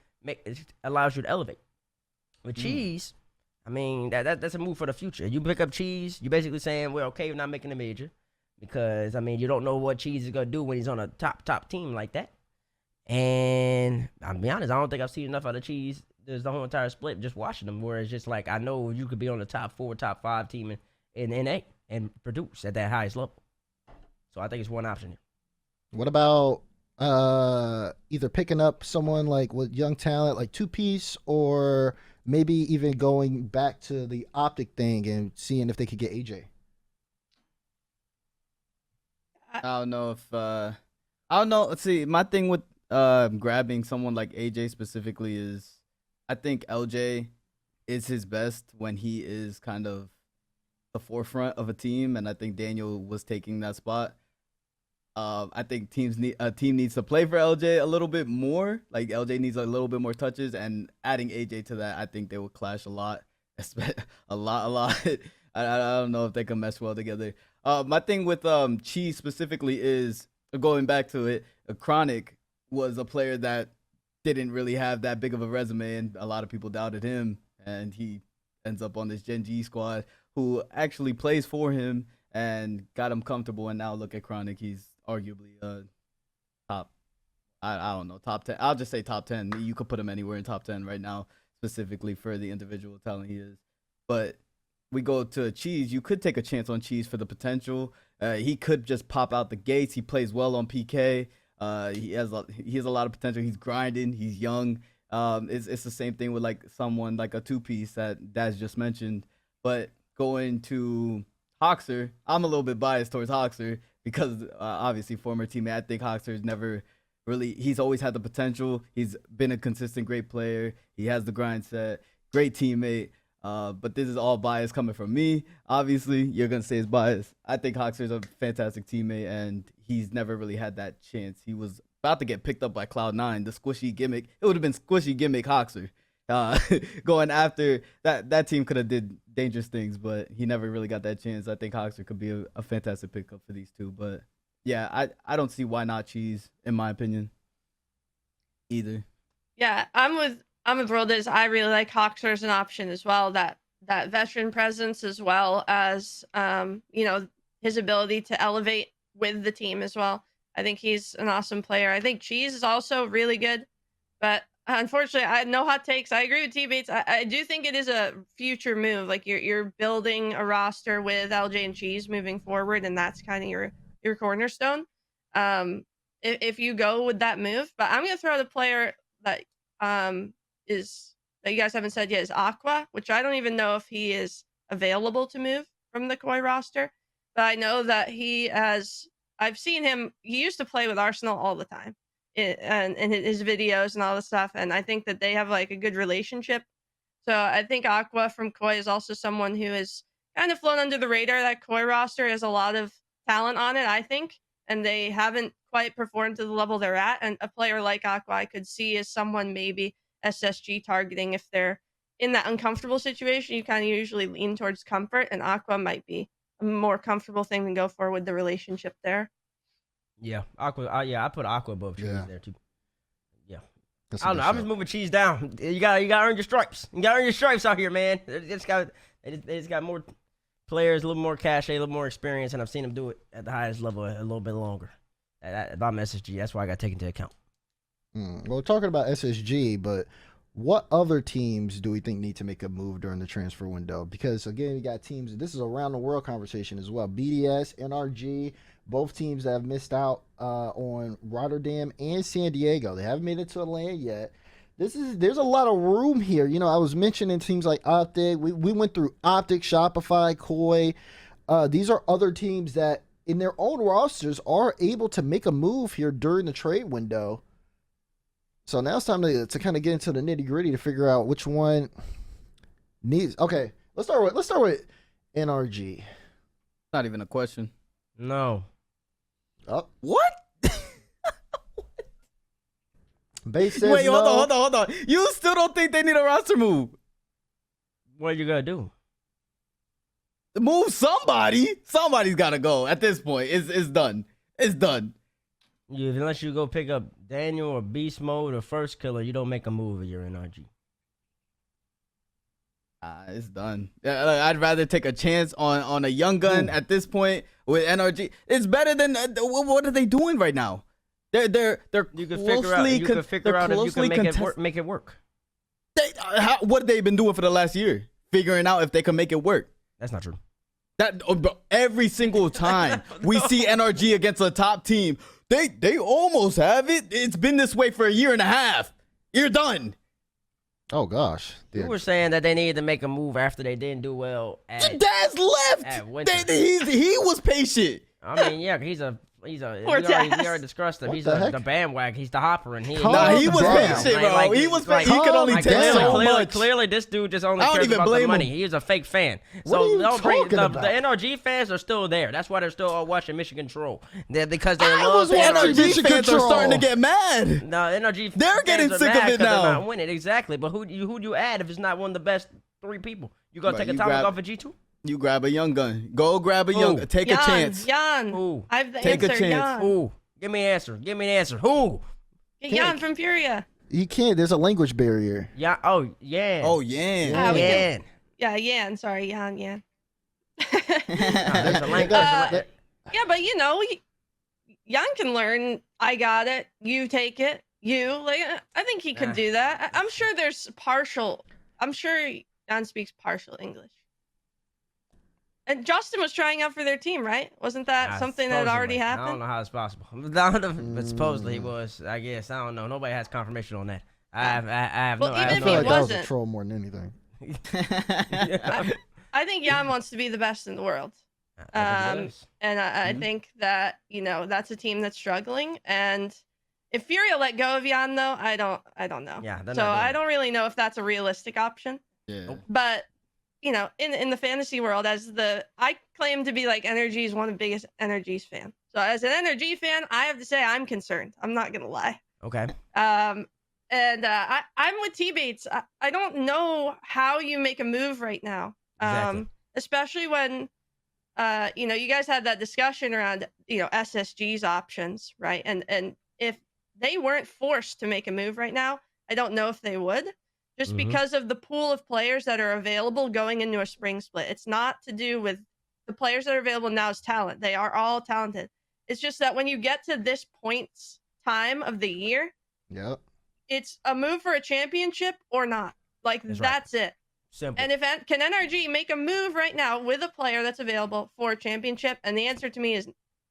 allows you to elevate. With Cheese, I mean that's a move for the future. You pick up Cheese, you're basically saying we're okay with not making a major, because I mean you don't know what Cheese is gonna do when he's on a top team like that. And I'll be honest, I don't think I've seen enough out of Cheese. There's the whole entire split just watching them, where it's just like I know you could be on the top 4, top 5 team in NA and produce at that highest level. So I think it's one option here. What about either picking up someone like with young talent like 2-piece, or maybe even going back to the optic thing and seeing if they could get AJ? I don't know if I don't know. Let's see. My thing with grabbing someone like AJ specifically is I think LJ is his best when he is kind of the forefront of a team, and I think Daniel was taking that spot. I think a team needs to play for LJ a little bit more. Like LJ needs a little bit more touches, and adding AJ to that, I think they will clash a lot, a lot. I don't know if they can mesh well together. My thing with Cheese specifically is going back to it. Chronic was a player that didn't really have that big of a resume, and a lot of people doubted him, and he ends up on this GenG squad, who actually plays for him and got him comfortable. And now look at Chronic. He's arguably top, I don't know, top 10. I'll just say top 10. You could put him anywhere in top 10 right now, specifically for the individual talent he is. But we go to Cheese. You could take a chance on Cheese for the potential. He could just pop out the gates. He plays well on PK. He has a lot of potential. He's grinding. He's young. It's the same thing with like someone like a 2-piece that Daz just mentioned. But going to Hoxer, I'm a little bit biased towards Hoxer because obviously former teammate. I think Hoxer's never really. He's always had the potential. He's been a consistent great player. He has the grind set. Great teammate. But this is all bias coming from me. Obviously, you're gonna say it's bias. I think Hoxer's a fantastic teammate, and he's never really had that chance. He was about to get picked up by Cloud9, the squishy gimmick. It would have been squishy gimmick Hoxer. Going after that team could have did dangerous things, but he never really got that chance. I think Hoxer could be a fantastic pickup for these two. But yeah, I don't see why not Cheese, in my opinion, either. Yeah, I'm with Brothers. I really like Hoxer as an option as well. That veteran presence, as well as his ability to elevate with the team as well. I think he's an awesome player. I think Cheese is also really good, but unfortunately, I had no hot takes. I agree with T-Bates. I do think it is a future move. Like you're building a roster with LJ and Cheese moving forward, and that's kind of your cornerstone. If you go with that move, but I'm gonna throw the player that is that you guys haven't said yet is Aqua, which I don't even know if he is available to move from the Koi roster, but I know that he has. I've seen him. He used to play with Arsenal all the time, and in his videos and all the stuff. And I think that they have like a good relationship. So I think Aqua from Koi is also someone who is kind of flown under the radar. That Koi roster has a lot of talent on it, I think, and they haven't quite performed to the level they're at. And a player like Aqua, I could see as someone maybe SSG targeting if they're in that uncomfortable situation. You kind of usually lean towards comfort, and Aqua might be a more comfortable thing to go for with the relationship there. Yeah, Aqua. Yeah, I put Aqua above Cheese Yeah. there too. Yeah, That's a I don't good know. I'm shout. just moving Cheese down. You got to earn your stripes. You got to earn your stripes out here, man. They just got more players, a little more cachet, a little more experience, and I've seen them do it at the highest level a little bit longer. About SSG, that's why I got taken into account. Well, talking about SSG, but what other teams do we think need to make a move during the transfer window? Because again, you got teams. This is a round the world conversation as well. BDS, NRG, both teams that have missed out on Rotterdam and San Diego. They haven't made it to Atlanta yet. There's a lot of room here. You know, I was mentioning teams like Optic. We went through Optic, Shopify, Koi. These are other teams that in their own rosters are able to make a move here during the trade window. So now it's time to kind of get into the nitty gritty to figure out which one needs. Okay, let's start with NRG. Not even a question. No. Oh, What? Base says Wait, no. hold on. You still don't think they need a roster move? What are you gonna do? Move somebody. Somebody's got to go at this point. It's done. It's done. Unless you go pick up Daniel or Beastmode or First Killer, you don't make a move if you're NRG. It's done. I'd rather take a chance on a young gun at this point with NRG. It's better than what are they doing right now? They're You can figure out. You can figure out if you can make it work. What have they been doing for the last year? Figuring out if they can make it work. That's not true. Bro, every single time we see NRG against a top team, they almost have it. It's been this way for a year and a half. You're done. Oh gosh, You were saying that they needed to make a move after they didn't do well at. Daz left. at Winter. He was patient. I mean, yeah, he's a. We Poor already Daz. discussed him. What He's the heck? the bandwagon. He's the hopper, and he. Calm Nah, he was down. patient, bro. He could only take so much. Clearly, this dude just only I don't cares even about the blame money. him. He is a fake fan. What are you talking the about? NRG fans are still there. That's why they're still all watching Michigan Troll. Because they I love was watching NRG. Michigan NRG fans are Troll. starting to get mad. No, NRG. They're getting fans are sick of mad it 'cause they're now. not winning exactly. But who do you add if it's not one of the best 3 people? You gonna But take a you time grab- off of G2? You grab a young gun. Go grab a young. Who? Take a chance. Jan. Who? I have the Take a answer. chance. Jan. Who? Give me an answer. Give me an answer. Who? Get Jan from Furia. You can't. There's a language barrier. Yeah. Oh yeah. Oh yeah. Ah, we yeah. Yeah, Jan. Sorry, Jan. Jan. There's a language. Yeah, but you know, Jan can learn. I got it. You take it. I think he could do that. I'm sure there's partial. I'm sure Jan speaks partial English. And Justin was trying out for their team, right? Wasn't that something that already Supposedly. I happened? don't know how it's possible. But supposedly he was. I guess I don't know. Nobody has confirmation on that. I have Well, no. even I if feel he like that was a wasn't. troll more than anything. I think Jan wants to be the best in the world. And I think that, that's a team that's struggling. And if Furia let go of Jan, though, I don't know. Yeah, they're so not doing I it. don't really know if that's a realistic option. Yeah. But, in the fantasy world, I claim to be like Energy's one of the biggest Energy's fan. So as an Energy fan, I have to say I'm concerned. I'm not going to lie. Okay. And I'm with T-Bates. I don't know how you make a move right now. Exactly. Especially when, you guys had that discussion around, SSG's options, right? And if they weren't forced to make a move right now, I don't know if they would, just Mhm. because of the pool of players that are available going into a spring split. It's not to do with The players that are available now is talent. They are all talented. It's just that when you get to this points time of the year, Yep. it's a move for a championship or not. Like, that's it. Simple. And can NRG make a move right now with a player that's available for a championship? And the answer to me is,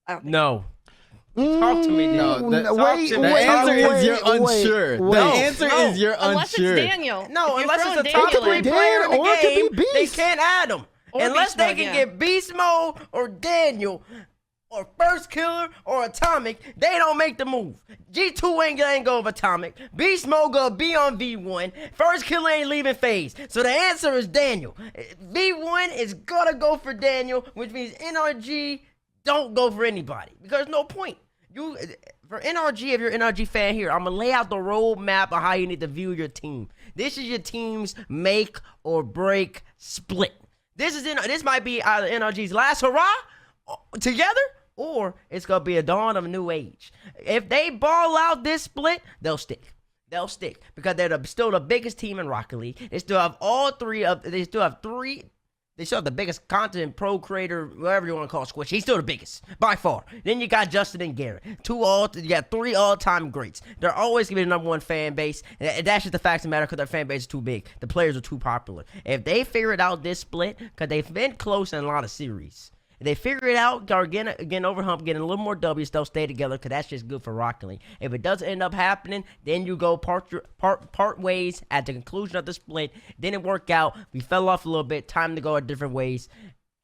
I don't think No. Talk to me, No, dude. the answer is you're unsure. The answer is you're unless unsure. it's Daniel. No, If you're unless throwing it's a top Daniel 3 in- player in the or it could game, be they Beast. can't add them. Or Unless they Beastmode, can yeah. get Beast Mode or Daniel or First Killer or Atomic, they don't make the move. G2 ain't go with Atomic. Beast Mode gonna be on V1. First Killer ain't leaving Faze. So the answer is Daniel. V1 is gonna go for Daniel, which means NRG don't go for anybody because no point. For NRG, if you're an NRG fan here, I'm gonna lay out the roadmap of how you need to view your team. This is your team's make or break split. This might be either NRG's last hurrah together, or it's gonna be a dawn of a new age. If they ball out this split, they'll stick. They'll stick because they're still the biggest team in Rocket League. They still have They still have the biggest content pro creator, whatever you want to call Squish. He's still the biggest, by far. Then you got Justin and Garrett. You got 3 all-time greats. They're always going to be the #1 fan base. And that's just the fact of the matter because their fan base is too big. The players are too popular. If they figure it out this split, because they've been close in a lot of series. If they figure it out, again over hump, getting a little more W's, they'll stay together because that's just good for Rocket League. If it doesn't end up happening, then you go part ways at the conclusion of the split. Didn't work out. We fell off a little bit. Time to go our different ways.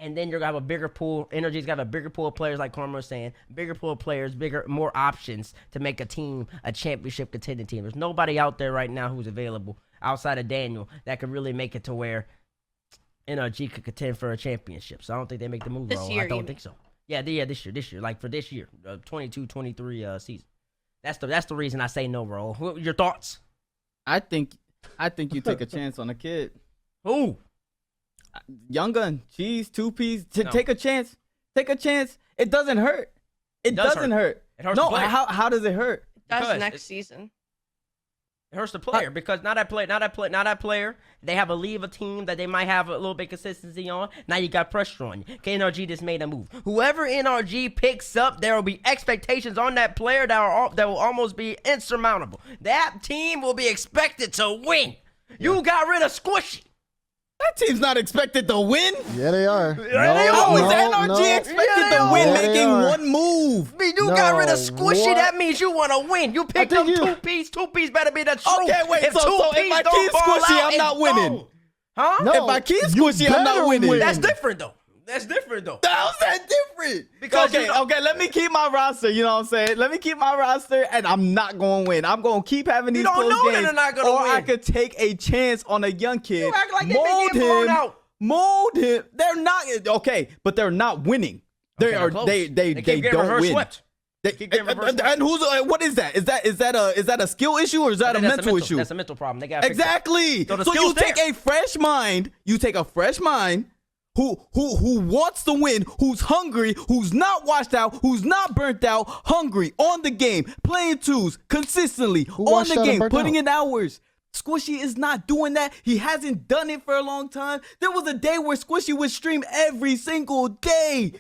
And then you're going to have a bigger pool. Energy's got a bigger pool of players, like Corma was saying. Bigger pool of players, more options to make a team a championship contending team. There's nobody out there right now who's available outside of Daniel that could really make it to where NRG could contend for a championship. So I don't think they make the move. This year, I don't think so. Yeah, this year. Like for this year, 22-23 season. That's the reason I say no, bro. Your thoughts? I think you take a chance on a kid. Who? Young Gun, Cheese, 2Ps. No. Take a chance. Take a chance. It doesn't hurt. It doesn't hurt. It hurts No, the player. how does it hurt? That's Because next season. It hurts the player because now that player, they have a leave a team that they might have a little bit of consistency on. Now you got pressure on you. Okay, NRG just made a move. Whoever NRG picks up, there will be expectations on that player that will almost be insurmountable. That team will be expected to win. You got rid of Squishy. That team's not expected to win. Yeah, they are. How is NRG expected to win Yeah, they making are. one move? You got rid of Squishy. what? That means you want to win. You picked up think you- 2Ps. 2Ps better be the truth. Okay, wait, If so 2Ps if I don't keep ball Squishy, out, I'm it's not winning. gone. Huh? No. If I keep You Squishy, I'm not better winning. win. That's different though. How's that different? Because Okay, let me keep my roster. You know what I'm saying? Let me keep my roster, and I'm not going to win. I'm going to keep having these You don't close know that games, they're not gonna or I win. could take a chance on a young kid. You act like they've been getting blown out. Mold him. They're not okay, but they're not winning. They Okay, are. they're close. They keep getting don't reverse win. swept. They, keep getting reverse swept. and who's what is that? Is that a skill issue or is that a mental issue? That's a mental problem. They got Exactly. So the So you skill's take there. a fresh mind. You take a fresh mind who wants to win, who's hungry, who's not washed out, who's not burnt out, hungry on the game, playing twos consistently on washed the out and game, burnt putting out? in hours. Squishy is not doing that. He hasn't done it for a long time. There was a day where Squishy would stream every single day.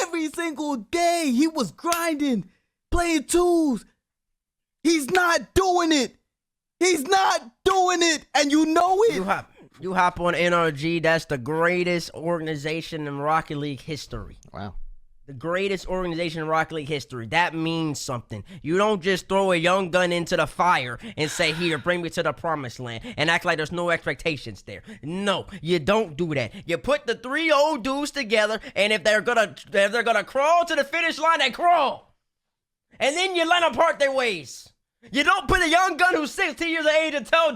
Every single day. He was grinding, playing twos. He's not doing it. He's not doing it. And you know it. You hop on NRG. That's the greatest organization in Rocket League history. Wow. The greatest organization in Rocket League history. That means something. You don't just throw a young gun into the fire and say, here, bring me to the promised land, and act like there's no expectations there. No, you don't do that. You put the 3 old dudes together, and if they're gonna crawl to the finish line, they crawl. And then you let them part their ways. You don't put a young gun who's 16 years of age and tell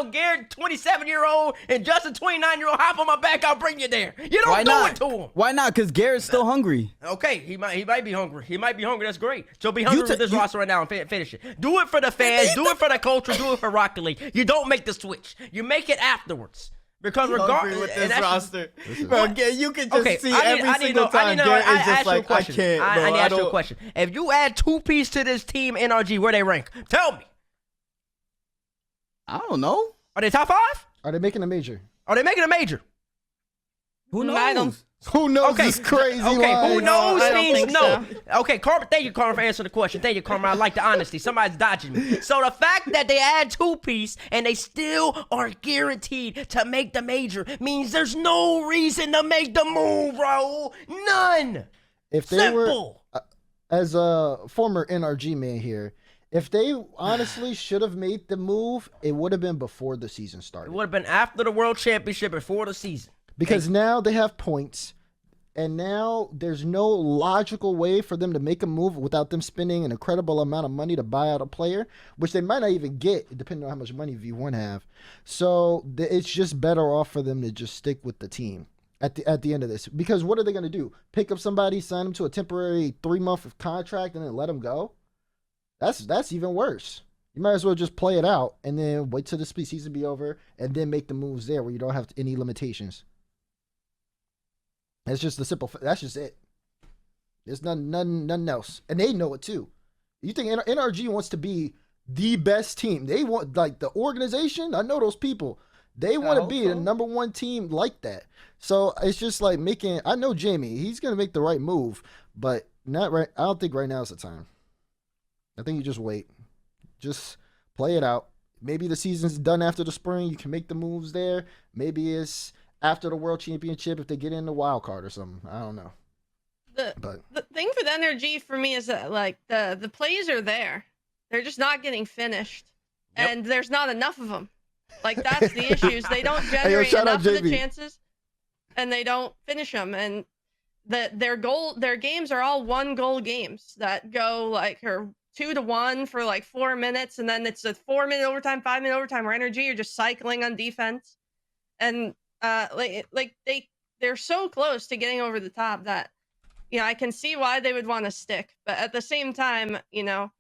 Garrett, 27-year-old, and Justin, 29-year-old, hop on my back, I'll bring you there. You don't Why do not? it to him. Why not? Because Garrett's still hungry. Okay, he might be hungry. He might be hungry. That's great. So be hungry with this you- roster right now and finish it. Do it for the fans. Do it for the culture. Do it for Rocket League. You don't make the switch. You make it afterwards. Because regardless, with this roster. Bro, you can just Okay, see I every single time Garrett is just ask you a like, I question. can't, bro. I need to ask you a don't- question. If you add 2Ps to this team, NRG, where they rank? Tell me. I don't know. Are they top 5? Are they making a major? Are they making a major? Who knows? I don't- Who knows Okay, this crazy okay, line? who knows I don't means think no. Okay, Carmen, thank you, Carmen, for answering the question. Thank you, Carmen. I like the honesty. Somebody's dodging me. So the fact that they add 2-piece and they still are guaranteed to make the major means there's no reason to make the move, Raul. None. If they Simple. were, as a former NRG man here, if they honestly should have made the move, it would have been before the season It started. would have been after the World Championship before the season. Because now they have points, and now there's no logical way for them to make a move without them spending an incredible amount of money to buy out a player, which they might not even get, depending on how much money V1 have. So it's just better off for them to just stick with the team at the end of this. Because what are they going to do? Pick up somebody, sign them to a temporary 3-month contract, and then let them go? That's even worse. You might as well just play it out and then wait till the split season be over and then make the moves there where you don't have any limitations. That's just the simple. That's just it. There's nothing else, and they know it too. You think NRG wants to be the best team? They want, like, the organization. I know those people. They want to be the #1 team like that. So it's just like making. I know Jamie. He's gonna make the right move, but not right. I don't think right now is the time. I think you just wait, just play it out. Maybe the season's done after the spring. You can make the moves there. Maybe it's after the World Championship if they get in the wild card or something. I don't know. The thing for the NRG for me is that, like, the plays are there. They're just not getting finished. Yep. And there's not enough of them. Like, that's the issues. They don't Hey, yo, generate shout out enough of the JB. chances, and they don't finish them. And their games are all 1-goal games that go, like, or 2-1 for like 4 minutes, and then it's a 4-minute overtime, 5-minute overtime, where NRG are just cycling on defense. And they're so close to getting over the top that, you know, I can see why they would want to stick, but at the same time, you know,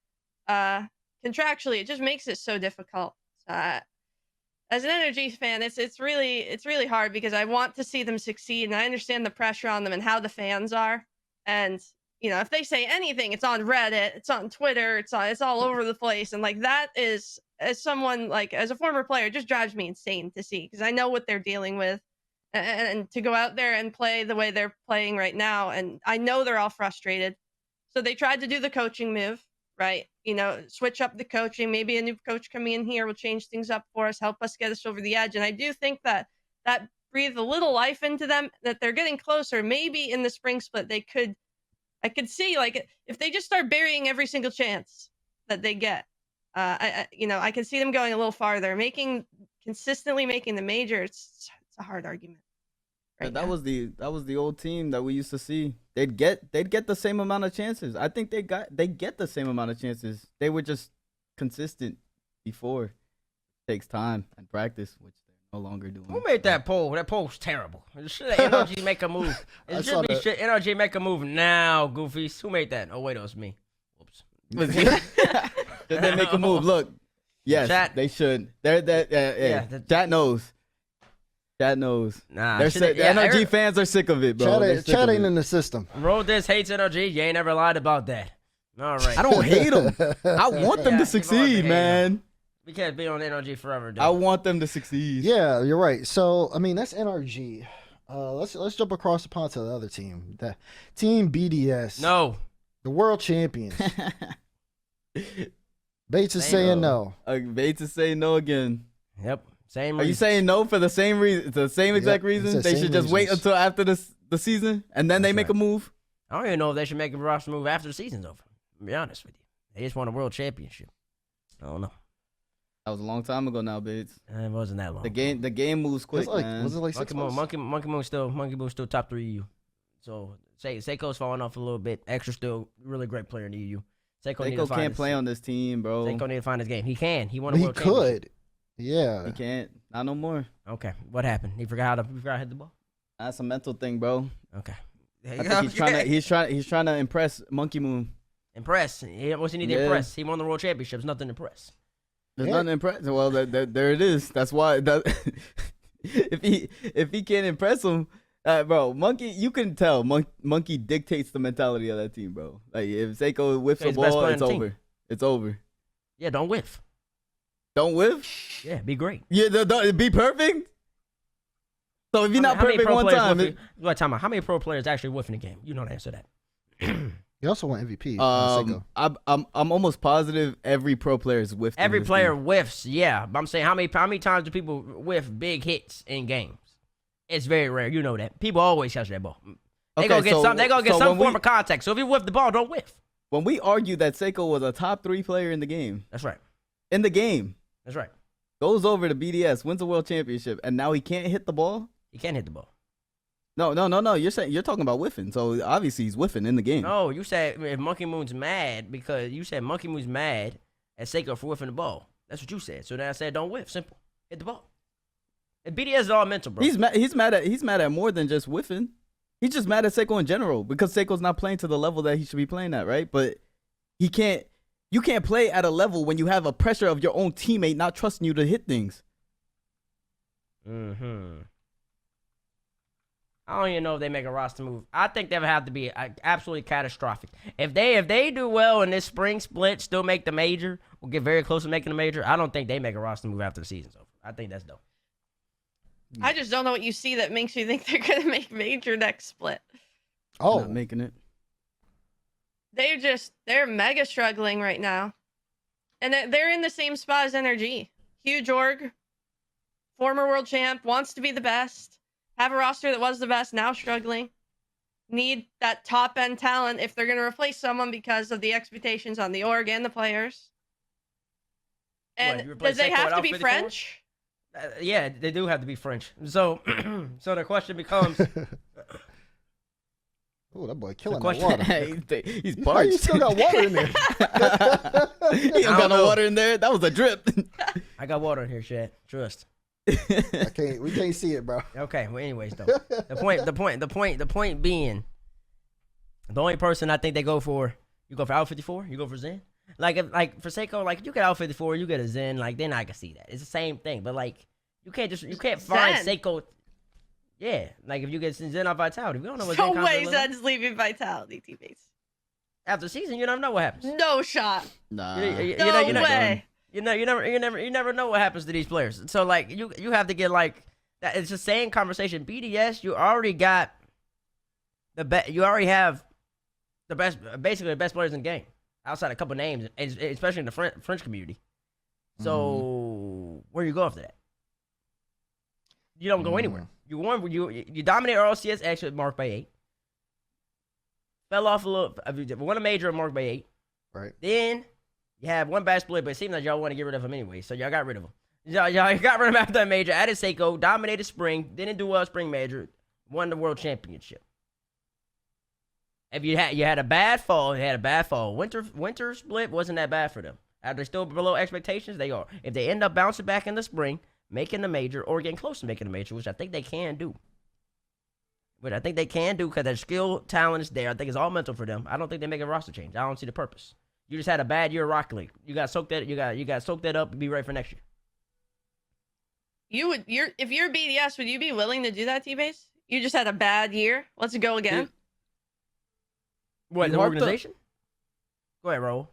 contractually, it just makes it so difficult. As an NRG fan, it's really hard because I want to see them succeed, and I understand the pressure on them and how the fans are. And, you know, if they say anything, it's on Reddit, it's on Twitter, it's all over the place, and, like, that is, as someone, like, as a former player, it just drives me insane to see, because I know what they're dealing with, and to go out there and play the way they're playing right now, and I know they're all frustrated. So they tried to do the coaching move, right? You know, switch up the coaching. Maybe a new coach coming in here will change things up for us, help us get us over the edge. And I do think that breathed a little life into them, that they're getting closer. Maybe in the spring split, I could see, like, if they just start burying every single chance that they get, I can see them going a little farther, consistently making the major. It's a hard argument. Yeah, Right that now. was the old team that we used to see. They'd get the same amount of chances. I think they get the same amount of chances. They were just consistent before. It takes time and practice, which they're no longer doing. Who made that poll? That poll's terrible. Should NRG make a move? I It saw should be that. should NRG make a move now, Goofies. Who made that? Oh wait, it was me. Whoops. Did they make a move? Look, yes, Chat. they should. Chat knows. Chat knows. Nah, They're shoulda- sick. The yeah, NRG fans are sick of it, bro. They're sick Chat of ain't it. in the system. Road this hates NRG. You ain't never lied about that. All right. I don't hate them. I want them Yeah, to you've succeed, always hated man. We can't be on NRG forever, dude. I want them to succeed. Yeah, you're right. So I mean, that's NRG. Let's jump across the pond to the other team, the Team BDS. No. The world champions. Bates is Same. saying no. Bates is saying no again. Yep. Same. Are you reason. saying no for the same reason? The same exact Yep, reason? it's the They same should just wait reasons. until after the season and then they That's make right. a move. I don't even know if they should make a roster move after the season's over. To be honest with you, they just won a world championship. I don't know. That was a long time ago now, Bates. It wasn't that long. The game moves quick, man. Was it like 6 months? Monkey Moon still top 3 EU. So Seiko's falling off a little bit. Extra still really great player in the EU. Seiko can't play on this team, bro. Seiko need to find his game. He can. He won a He world championship. could. Yeah. He can't. Not no more. Okay. What happened? He forgot how to hit the ball. That's a mental thing, bro. Okay. I think he's trying to impress Monkey Moon. Impress. What's he need to Yeah. impress? He won the world championships. Nothing to impress. There's Yeah. nothing to impress. Well, there it is. That's why. If he can't impress him, bro, Monkey, you can tell Monkey dictates the mentality of that team, bro. Like if Seiko whiffs a He's the best ball, player it's on the team. over. It's over. Yeah. Don't whiff. Don't whiff. Yeah. Be great. Yeah, don't be perfect. So if you're not perfect one time, how many pro players actually whiff in the game? You know the answer to that. You also want MVP. I'm almost positive every pro player is whiffed. Every player whiffs, yeah. But I'm saying how many times do people whiff big hits in games? It's very rare. You know that. People always catch that ball. They gonna get some form of contact. So if you whiff the ball, don't whiff. When we argued that Seiko was a top 3 player in the game. That's right. In the game. That's right. Goes over to BDS, wins a world championship, and now he can't hit the ball? He can't hit the ball. No. You're talking about whiffing. So obviously he's whiffing in the game. No, you said if Monkey Moon's mad because you said Monkey Moon's mad at Seiko for whiffing the ball. That's what you said. So then I said don't whiff. Simple. Hit the ball. And BDS is all mental, bro. He's mad at more than just whiffing. He's just mad at Seiko in general because Seiko's not playing to the level that he should be playing at, right? But you can't play at a level when you have a pressure of your own teammate not trusting you to hit things. I don't even know if they make a roster move. I think they would have to be absolutely catastrophic. If they do well in this spring split, still make the major, or get very close to making the major, I don't think they make a roster move after the season's over. I think that's dope. I just don't know what you see that makes you think they're going to make major next split. Oh, Not making it. They're mega struggling right now. And they're in the same spot as NRG. Huge org, former world champ, wants to be the best, have a roster that was the best, now struggling. Need that top end talent if they're going to replace someone because of the expectations on the org and the players. And does they have to be French? Yeah, they do have to be French. So, so the question becomes. Oh, that boy killing that water. He's Why parched. you still got water in there? He don't got no water in there. That was a drip. I got water in here, Shad. Trust. We can't see it, bro. Okay. Well, anyways, though, the point being, the only person I think they go for, you go for Out 54, you go for Zen. Like if for Seiko, like you get Out 54, you get a Zen. Like then I can see that it's the same thing. But like you can't find Zen. Seiko. Yeah, like if you get Zen off Vitality, we don't know what No Zen way comes Zen's leaving Vitality teammates. after the season. You never know what happens. No shot. Nah. No way. You never know what happens to these players. So like you have to get like that. It's the same conversation. BDS, you already got you already have the best, basically the best players in the game outside a couple names, especially in the French community. So where you go after that? You don't go anywhere. You dominate RLCS actually marked by 8. Fell off a little. Won a major marked by 8. Right. Then you have one bad split, but it seems like y'all want to get rid of him anyway, so y'all got rid of him. Y'all got rid of him after that major. Added Seiko, dominated spring, didn't do well spring major, won the world championship. If you had a bad fall, Winter split wasn't that bad for them. Are they still below expectations? They are. If they end up bouncing back in the spring, making the major, or getting close to making the major, which I think they can do. Because their skill, talent is there. I think it's all mental for them. I don't think they make a roster change. I don't see the purpose. You just had a bad year of Rocket League. You got soak that. Soak that up and be ready for next year. If you're BDS, would you be willing to do that, T-Base? You just had a bad year. Let's go again. What, the organization? Go ahead, Raul.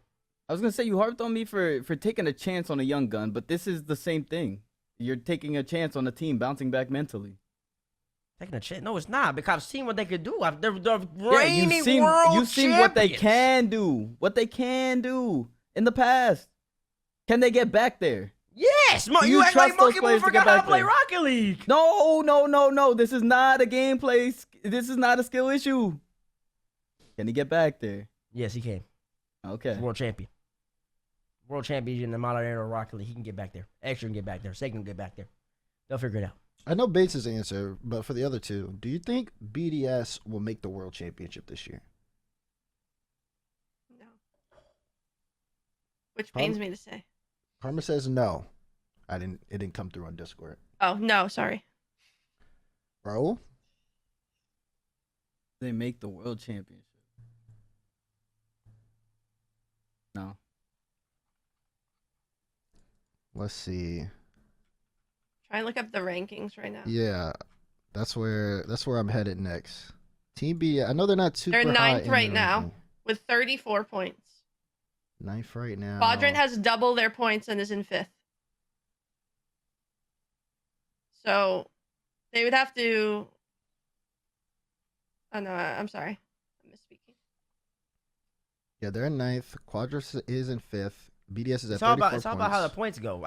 I was gonna say you harped on me for taking a chance on a young gun, but this is the same thing. You're taking a chance on the team bouncing back mentally. Taking a chance? No, it's not, because I've seen what they could do. They're reigning you've seen what they can do. What they can do in the past. Can they get back there? Yes! You act like Monkey Moon forgot how to play Rocket League. No. This is not a gameplay. This is not a skill issue. Can he get back there? Yes, he can. Okay. World champion. World champion in the modern era of Rocket League. He can get back there. Extra can get back there. Sega can get back there. They'll figure it out. I know Bates' answer, but for the other two, do you think BDS will make the world championship this year? No. Which pains me to say. Parma says no. It didn't come through on Discord. Oh, no, sorry. Raul? They make the world championship. No. Let's see. Try and look up the rankings right now. Yeah, that's where I'm headed next. Team B, I know they're not super high. They're ninth in right the now ranking. with 34 points. Ninth right now. Quadrant has double their points and is in 5th. So they would have to. Oh no, I'm sorry, I'm misspeaking. Yeah, they're in ninth. Quadras is in fifth. BDS is at It's all 34 about points. how the points go.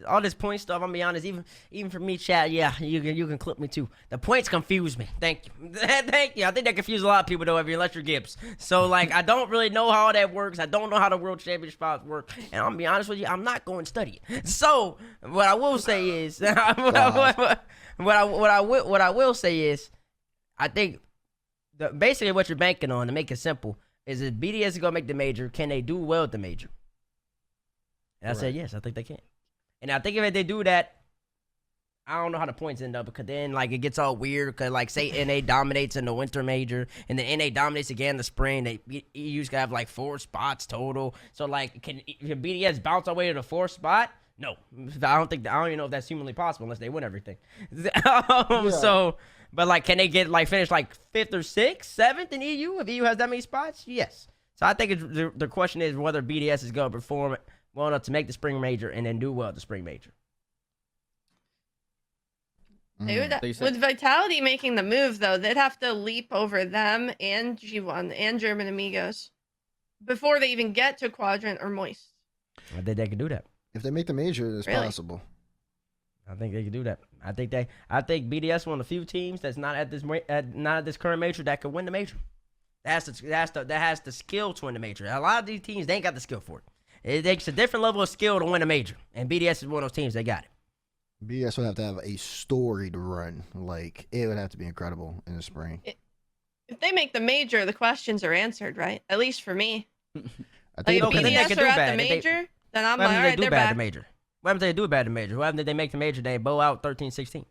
All this point stuff. I'm gonna be honest. Even for me, chat. Yeah, you can clip me too. The points confuse me. Thank you, thank you. I think that confuse a lot of people though. Unless you're Gibbs. So like, I don't really know how that works. I don't know how the world championship spots work. And I'm gonna be honest with you. I'm not going to study it. So what I will say is, what I will say is, I think basically what you're banking on, to make it simple, is if BDS is gonna make the major, can they do well at the major? And I said, yes, I think they can. And I think if they do that, I don't know how the points end up, because then, like, it gets all weird, because, like, say NA dominates in the winter major, and then NA dominates again in the spring. EU's gonna have, like, 4 spots total. So, like, can BDS bounce our way to the 4th spot? No. I don't even know if that's humanly possible unless they win everything. So, but, like, can they get, like, finish, like, 5th or 6th, 7th in EU if EU has that many spots? Yes. So I think the question is whether BDS is going to perform well enough to make the spring major and then do well at the spring major. They would, with Vitality making the move, though, they'd have to leap over them and G1 and German Amigos before they even get to Quadrant or Moist. I think they can do that. If they make the major, it's possible. I think they can do that. I think BDS one of the few teams that's not at this current major that could win the major. That has the skill to win the major. A lot of these teams, they ain't got the skill for it. It takes a different level of skill to win a major, and BDS is one of those teams that got it. BDS would have to have a storied run. Like, it would have to be incredible in the spring. If they make the major, the questions are answered, right? At least for me. I think like, if BDS are at the major, then I'm like, all right, they're back. What happens if they do bad in the major? What happens if they make the major, they bow out 13-16?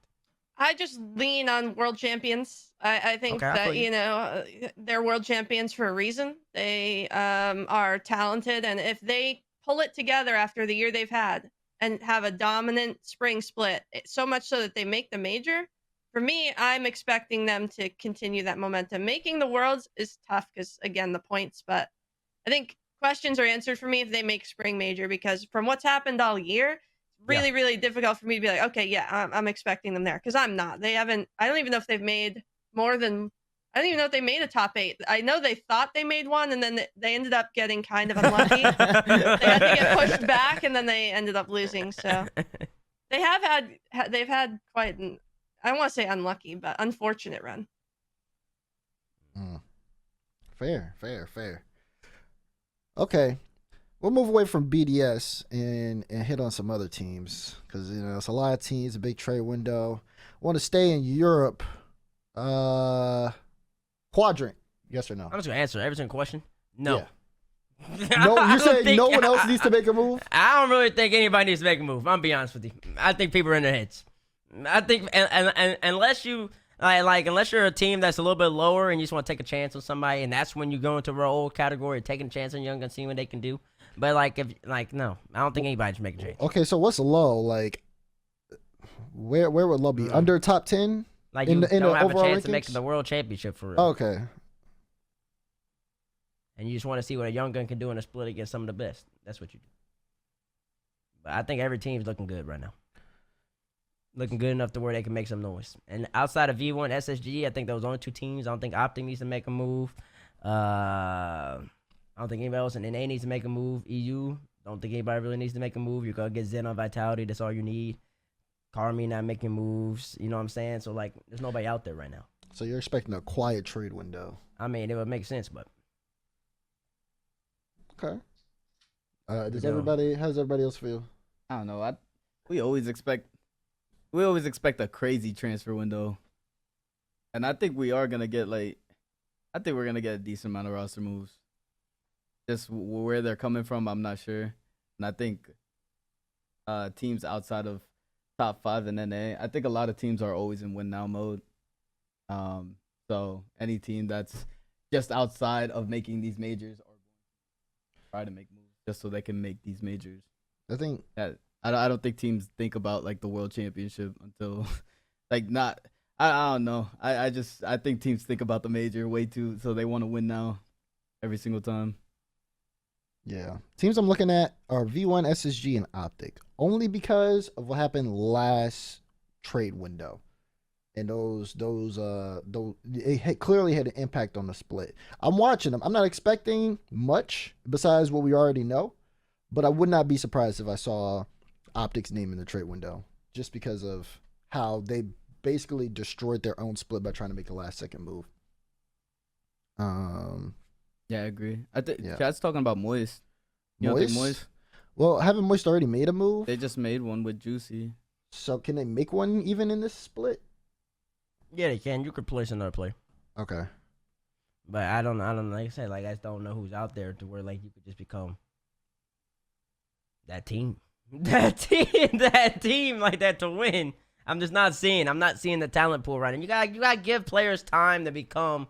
I just lean on world champions. I think that, you know, they're world champions for a reason. They are talented, and if they pull it together after the year they've had and have a dominant spring split, so much so that they make the major, for me, I'm expecting them to continue that momentum. Making the worlds is tough because, again, the points, but I think questions are answered for me if they make spring major, because from what's happened all year, really, really difficult for me to be like, okay, yeah, I'm expecting them there, because I'm not. They haven't. I don't even know if they've made more than. I don't even know if they made a top 8. I know they thought they made one, and then they ended up getting kind of unlucky. They had to get pushed back, and then they ended up losing. So they've had quite an, I don't want to say unlucky, but unfortunate run. Fair. Okay. We'll move away from BDS and hit on some other teams, because, you know, it's a lot of teams, a big trade window. Want to stay in Europe. Quadrant, yes or no? I'm just going to answer every single question. No. Yeah. No, you say no one else needs to make a move? I don't really think anybody needs to make a move. I'm be honest with you. I think people are in their heads. I think, and unless you... unless you're a team that's a little bit lower and you just want to take a chance on somebody, and that's when you go into our old category, taking a chance on young and seeing what they can do. But no, I don't think anybody should make a change. Okay, so what's low? Like, where would low be? Under top 10? Like, you don't have a chance to make the world championship for real. Okay. And you just want to see what a young gun can do in a split against some of the best. That's what you do. But I think every team's looking good right now. Looking good enough to where they can make some noise. And outside of V1, SSG, I think those only 2 teams. I don't think Optic needs to make a move. I don't think anybody else in NA needs to make a move. EU, don't think anybody really needs to make a move. You're going to get Zen on Vitality. That's all you need. Carmi not making moves. You know what I'm saying? So, like, there's nobody out there right now. So you're expecting a quiet trade window. I mean, it would make sense, but. Okay. How does everybody else feel? I don't know. We always expect a crazy transfer window. And I think we are going to get, I think we're going to get a decent amount of roster moves. Just where they're coming from, I'm not sure. And I think teams outside of top 5 in NA, I think a lot of teams are always in win now mode. So any team that's just outside of making these majors are going to try to make moves just so they can make these majors. I think that I don't think teams think about the world championship until I don't know. I think teams think about the major way too, so they want to win now every single time. Yeah. Teams I'm looking at are V1, SSG, and Optic. Only because of what happened last trade window. and it clearly had an impact on the split. I'm watching them. I'm not expecting much besides what we already know, but I would not be surprised if I saw Optic's name in the trade window, just because of how they basically destroyed their own split by trying to make a last second move. Yeah, I agree. I think Yeah. Chat's talking about Moist. You don't think Moist? Well, haven't Moist already made a move? They just made one with Juicy. So can they make one even in this split? Yeah, they can. You could place another player. Okay. But I don't know. Like I said, like I just don't know who's out there to where like you could just become that team. That team like that to win. I'm not seeing the talent pool right now. You gotta give players time to become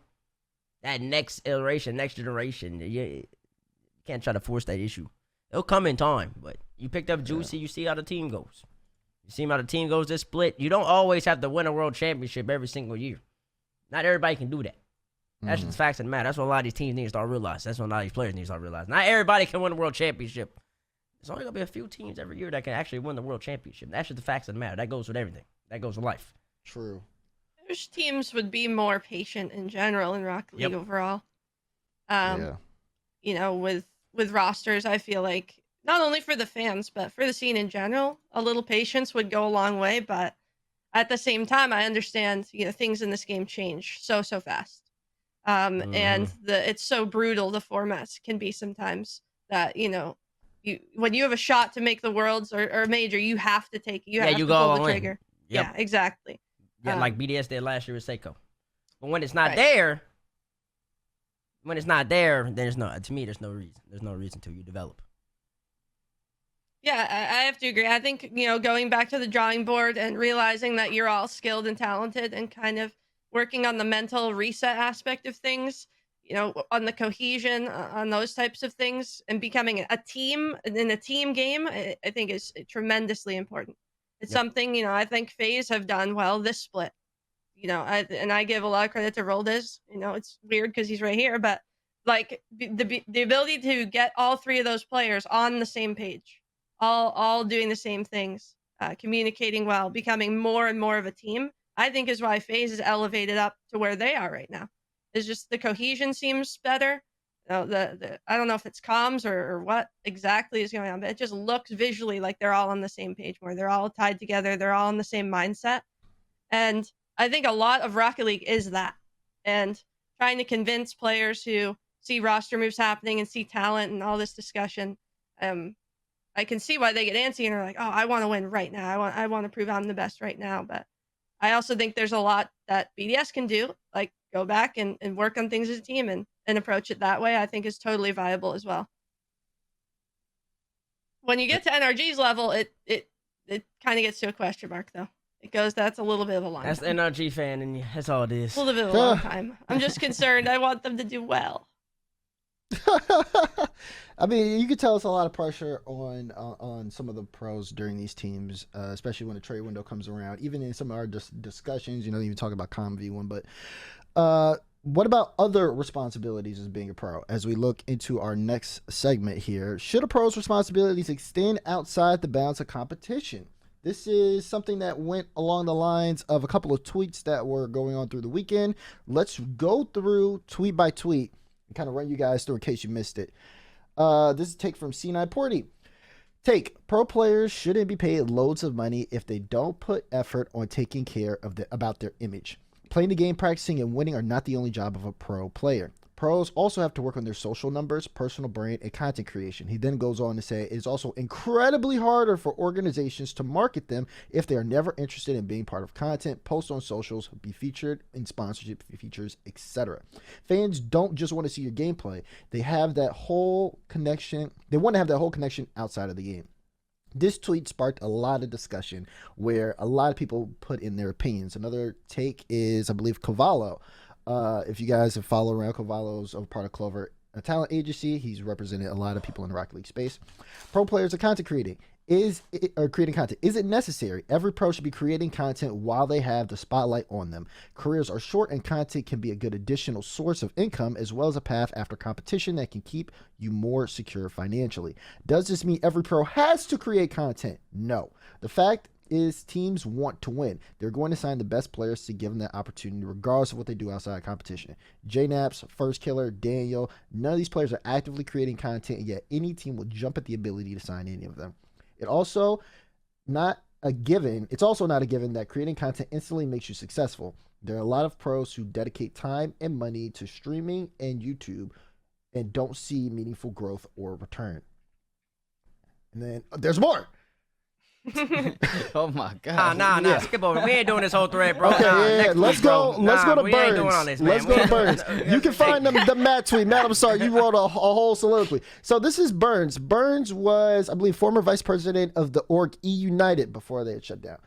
that next iteration, next generation. You can't try to force that issue. It'll come in time, but you picked up Juicy, you see how the team goes. You see how the team goes this split. You don't always have to win a world championship every single year. Not everybody can do that. That's just facts of the matter. That's what a lot of these teams need to start realizing. That's what a lot of these players need to start realizing. Not everybody can win a world championship. There's only going to be a few teams every year that can actually win the world championship. That's just the facts of the matter. That goes with everything. That goes with life. True. Those teams would be more patient in general in Rocket League overall. You know, with rosters, I feel like not only for the fans, but for the scene in general, a little patience would go a long way. But at the same time, I understand, you know, things in this game change so fast. And it's so brutal. The formats can be sometimes that, you know, when you have a shot to make the worlds or major, you have to take you have to pull the trigger. Yep. Yeah, exactly. Yeah, like BDS did last year with Seiko. But when it's not there, then there's no reason. There's no reason to you develop. Yeah, I have to agree. I think, you know, going back to the drawing board and realizing that you're all skilled and talented and kind of working on the mental reset aspect of things, you know, on the cohesion, on those types of things, and becoming a team in a team game, I think is tremendously important. It's something, you know, I think Faze have done well this split. You know, I give a lot of credit to Roldes. You know, it's weird because he's right here, but like the ability to get all three of those players on the same page, all doing the same things, communicating well, becoming more and more of a team, I think is why Faze is elevated up to where they are right now. It's just the cohesion seems better. You know, I don't know if it's comms or what exactly is going on, but it just looks visually like they're all on the same page more. They're all tied together. They're all in the same mindset. And I think a lot of Rocket League is that. And trying to convince players who see roster moves happening and see talent and all this discussion, I can see why they get antsy and are like, oh, I want to win right now. I want to prove I'm the best right now. But I also think there's a lot that BDS can do, like go back and work on things as a team and approach it that way. I think is totally viable as well. When you get to NRG's level, it kind of gets to a question mark, though. It goes, that's a little bit of a long That's time. the NRG fan, and that's all it is. A little bit of a long time. I'm just concerned. I want them to do well. I mean, you could tell it's a lot of pressure on some of the pros during these teams, especially when the trade window comes around. Even in some of our discussions, you know, even talking about Com V1. But what about other responsibilities as being a pro? As we look into our next segment here, should a pro's responsibilities extend outside the bounds of competition? This is something that went along the lines of a couple of tweets that were going on through the weekend. Let's go through tweet by tweet and kind of run you guys through in case you missed it. This is a take from C9 Porty. Take, pro players shouldn't be paid loads of money if they don't put effort on taking care of about their image. Playing the game, practicing, and winning are not the only job of a pro player. Pros also have to work on their social numbers, personal brand, and content creation. He then goes on to say it is also incredibly harder for organizations to market them if they are never interested in being part of content, post on socials, be featured in sponsorship features, etc. Fans don't just want to see your gameplay. They have that whole connection. They want to have that whole connection outside of the game. This tweet sparked a lot of discussion where a lot of people put in their opinions. Another take is, I believe, Cavallo. If you guys have followed around, Cavallo's a part of Clover, a talent agency. He's represented a lot of people in the Rocket League space. Pro players are content creating. Creating content. Is it necessary? Every pro should be creating content while they have the spotlight on them. Careers are short and content can be a good additional source of income as well as a path after competition that can keep you more secure financially. Does this mean every pro has to create content? No. The fact is teams want to win. They're going to sign the best players to give them that opportunity, regardless of what they do outside of competition. JNaps, First Killer, Daniel, none of these players are actively creating content, and yet any team will jump at the ability to sign any of them. It's also not a given that creating content instantly makes you successful. There are a lot of pros who dedicate time and money to streaming and YouTube and don't see meaningful growth or return. And then there's more. Oh my god. Nah. Skip over. We ain't doing this whole thread, bro. Okay, Nah, yeah. next Let's week, go. bro. Let's go to we ain't doing all Burns. this, man. Let's go to Burns. You can find the Matt tweet. Matt, I'm sorry, you wrote a whole soliloquy. So this is Burns. Burns was, I believe, former vice president of the org E United before they had shut down.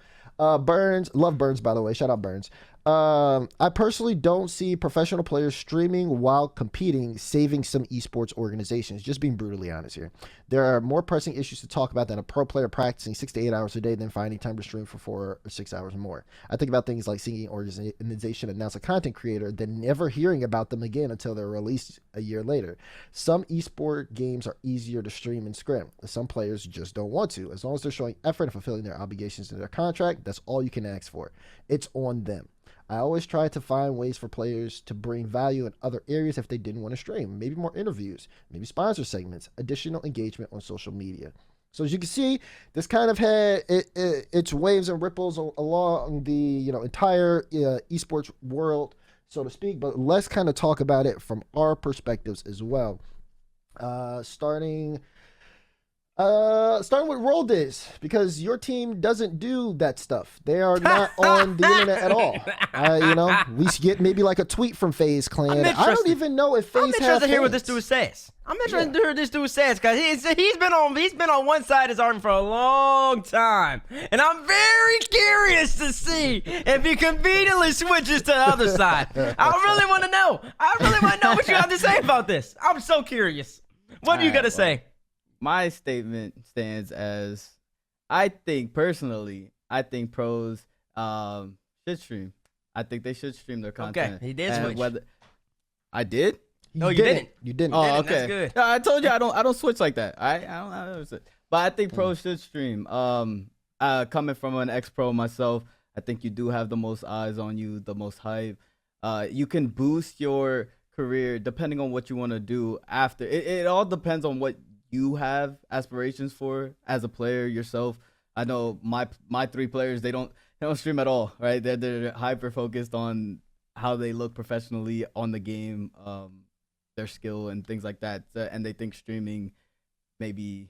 Burns, love Burns, by the way. Shout out Burns. I personally don't see professional players streaming while competing saving some esports organizations. Just being brutally honest here. There are more pressing issues to talk about than a pro player practicing 6 to 8 hours a day than finding time to stream for 4 or 6 hours more. I think about things like seeing an organization announce a content creator, then never hearing about them again until they're released a year later. Some esport games are easier to stream and scrim. Some players just don't want to. As long as they're showing effort and fulfilling their obligations in their contract, that's all you can ask for. It's on them. I always try to find ways for players to bring value in other areas if they didn't want to stream. Maybe more interviews, maybe sponsor segments, additional engagement on social media. So as you can see, this kind of had its waves and ripples along the entire esports world, so to speak. But let's kind of talk about it from our perspectives as well. Starting with roll days, because your team doesn't do that stuff. They are not on the internet at all. We get maybe like a tweet from Faze Clan. I don't even know if Faze has. I'm interested to hear what this dude says. I'm interested to hear what this dude says, because he's been on one side of his argument for a long time, and I'm very curious to see if he conveniently switches to the other side. I really want to know. I really want to know what you have to say about this. I'm so curious. What do you got to say? My statement stands as, I think pros should stream. I think they should stream their content. Okay, he did switch. I did? No, you didn't. You didn't. Oh, okay. That's good. No, I told you I don't switch like that. I don't. But I think pros should stream. Coming from an ex-pro myself, I think you do have the most eyes on you, the most hype. You can boost your career depending on what you want to do after. It all depends on what you have aspirations for as a player yourself. I know my 3 players, they don't stream at all, right? They're hyper focused on how they look professionally on the game, their skill and things like that, and they think streaming maybe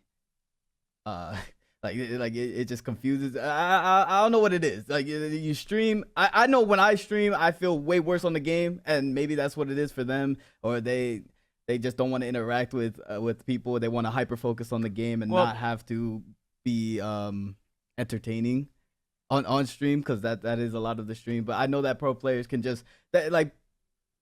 it just confuses. I don't know what it is. Like, you stream. I know when I stream, I feel way worse on the game, and maybe that's what it is for them, or they just don't want to interact with people. They want to hyper focus on the game and not have to be entertaining on stream, because that is a lot of the stream. But I know that pro players can just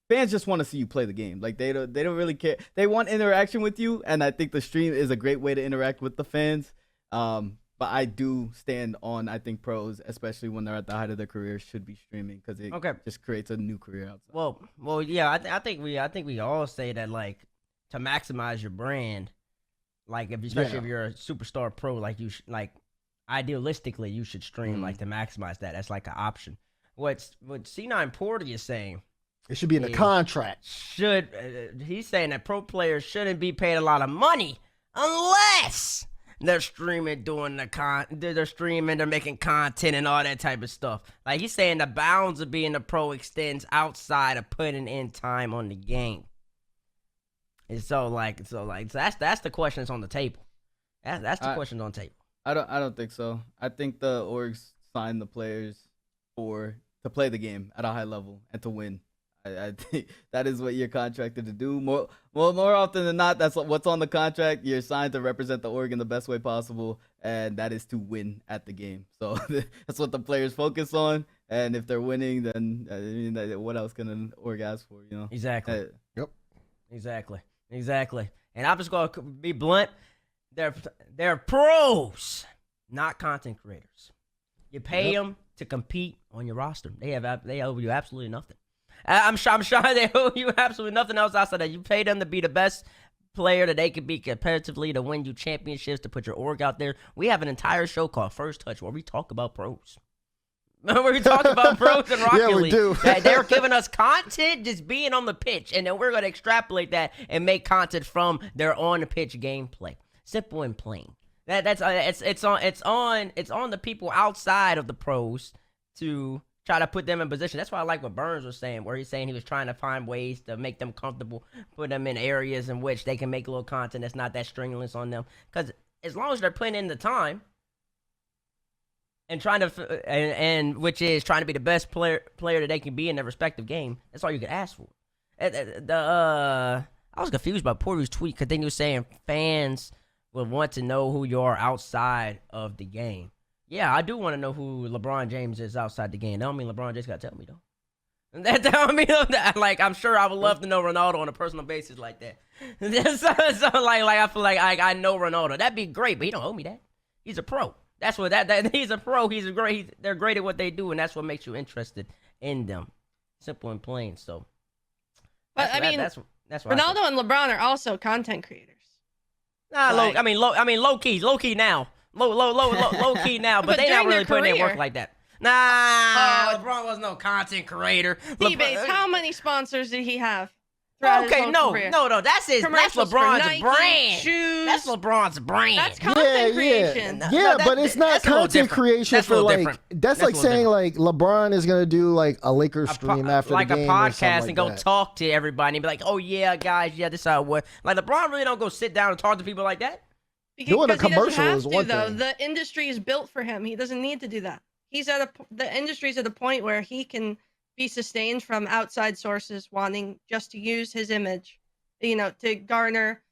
fans just want to see you play the game. Like, they don't really care. They want interaction with you, and I think the stream is a great way to interact with the fans. But I do stand on, I think pros, especially when they're at the height of their career, should be streaming, because it just creates a new career outside. Well, yeah. I think we all say that, like, to maximize your brand, like, especially if you're a superstar pro, like, idealistically you should stream, like, to maximize that. That's like an option. What C9 Porty is saying, it should be in the contract. He's saying that pro players shouldn't be paid a lot of money unless they're streaming, they're streaming, they're making content and all that type of stuff. Like, he's saying the bounds of being a pro extends outside of putting in time on the game. And so that's the question that's on the table. That's the question on the table. I don't think so. I think the orgs signed the players to play the game at a high level and to win. I think that is what you're contracted to do. More often than not, that's what's on the contract. You're signed to represent the org in the best way possible, and that is to win at the game. So that's what the players focus on. And if they're winning, then what else can an org ask for? Exactly. Yep. Exactly. And I'm just gonna be blunt. They're pros, not content creators. You pay them to compete on your roster. They owe you absolutely nothing. I'm sure they owe you absolutely nothing else outside that. You pay them to be the best player that they could be competitively to win you championships, to put your org out there. We have an entire show called First Touch where we talk about pros. Where we talk about pros in Rocket Yeah, we League. do. They're giving us content just being on the pitch, and then we're going to extrapolate that and make content from their on-the-pitch gameplay. Simple and plain. It's on the people outside of the pros to try to put them in position. That's why I like what Burns was saying, where he's saying he was trying to find ways to make them comfortable, put them in areas in which they can make a little content that's not that strenuous on them. Because as long as they're putting in the time and trying to, and which is trying to be the best player that they can be in their respective game, that's all you can ask for. I was confused by Porter's tweet because he was saying fans will want to know who you are outside of the game. Yeah, I do want to know who LeBron James is outside the game. That don't mean LeBron James got to tell me, though. That don't mean, like, I'm sure I would love to know Ronaldo on a personal basis like that. so like, I feel like I know Ronaldo. That'd be great, but he don't owe me that. He's a pro. That's what he's a pro. They're great at what they do, and that's what makes you interested in them. Simple and plain. So, But that's what Ronaldo and LeBron are also content creators. Nah, Like- low key now. Low key now, but But they not during really their putting in career- work like that. Nah, LeBron was no content creator. T-Bates, how many sponsors did he have? throughout his Okay, whole no, career? that's Commercials for LeBron's Nike, brand. shoes. That's LeBron's brand. That's content creation. No, Yeah, that- but it's not that's a little content different. creation That's a for little like different. that's a like little saying different. like LeBron is gonna do like a Lakers stream after like the game a or something podcast like and go that. talk to everybody and be like, oh yeah, guys, yeah, this is how it was. Like LeBron really don't go sit down and talk to people like that. Doing a Because he doesn't commercial have is to, one though. thing. The industry is built for him. He doesn't need to do that. The industry's at a point where he can be sustained from outside sources wanting just to use his image, to garner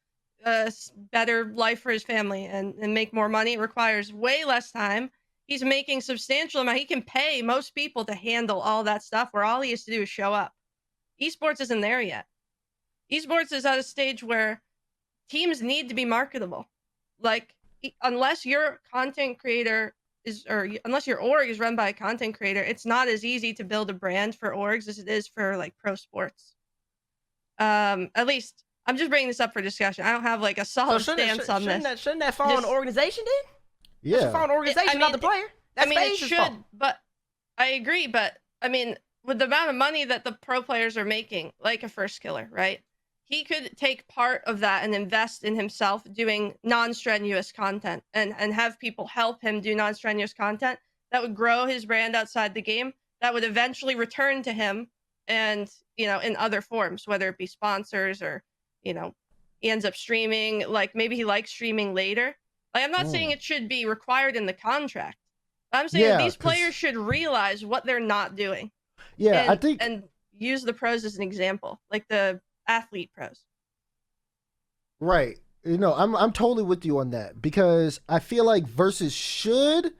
a better life for his family and make more money. It requires way less time. He's making substantial amount. He can pay most people to handle all that stuff where all he has to do is show up. Esports isn't there yet. Esports is at a stage where teams need to be marketable. Like, unless your content creator unless your org is run by a content creator, it's not as easy to build a brand for orgs as it is for like pro sports. At least I'm just bringing this up for discussion. I don't have like a solid stance on this. Shouldn't that fall on the organization then? That should fall on the organization, not the player. That's it Faze's should, fault. but I agree. But I mean, with the amount of money that the pro players are making, like a First Killer, right? He could take part of that and invest in himself doing non-strenuous content and have people help him do non-strenuous content that would grow his brand outside the game, that would eventually return to him and, in other forms, whether it be sponsors or, he ends up streaming, like maybe he likes streaming later. Like, I'm not saying it should be required in the contract. I'm saying these players should realize what they're not doing. Yeah, I think and use the pros as an example, like the athlete pros. right. I'm totally with you on that because I feel like versus should,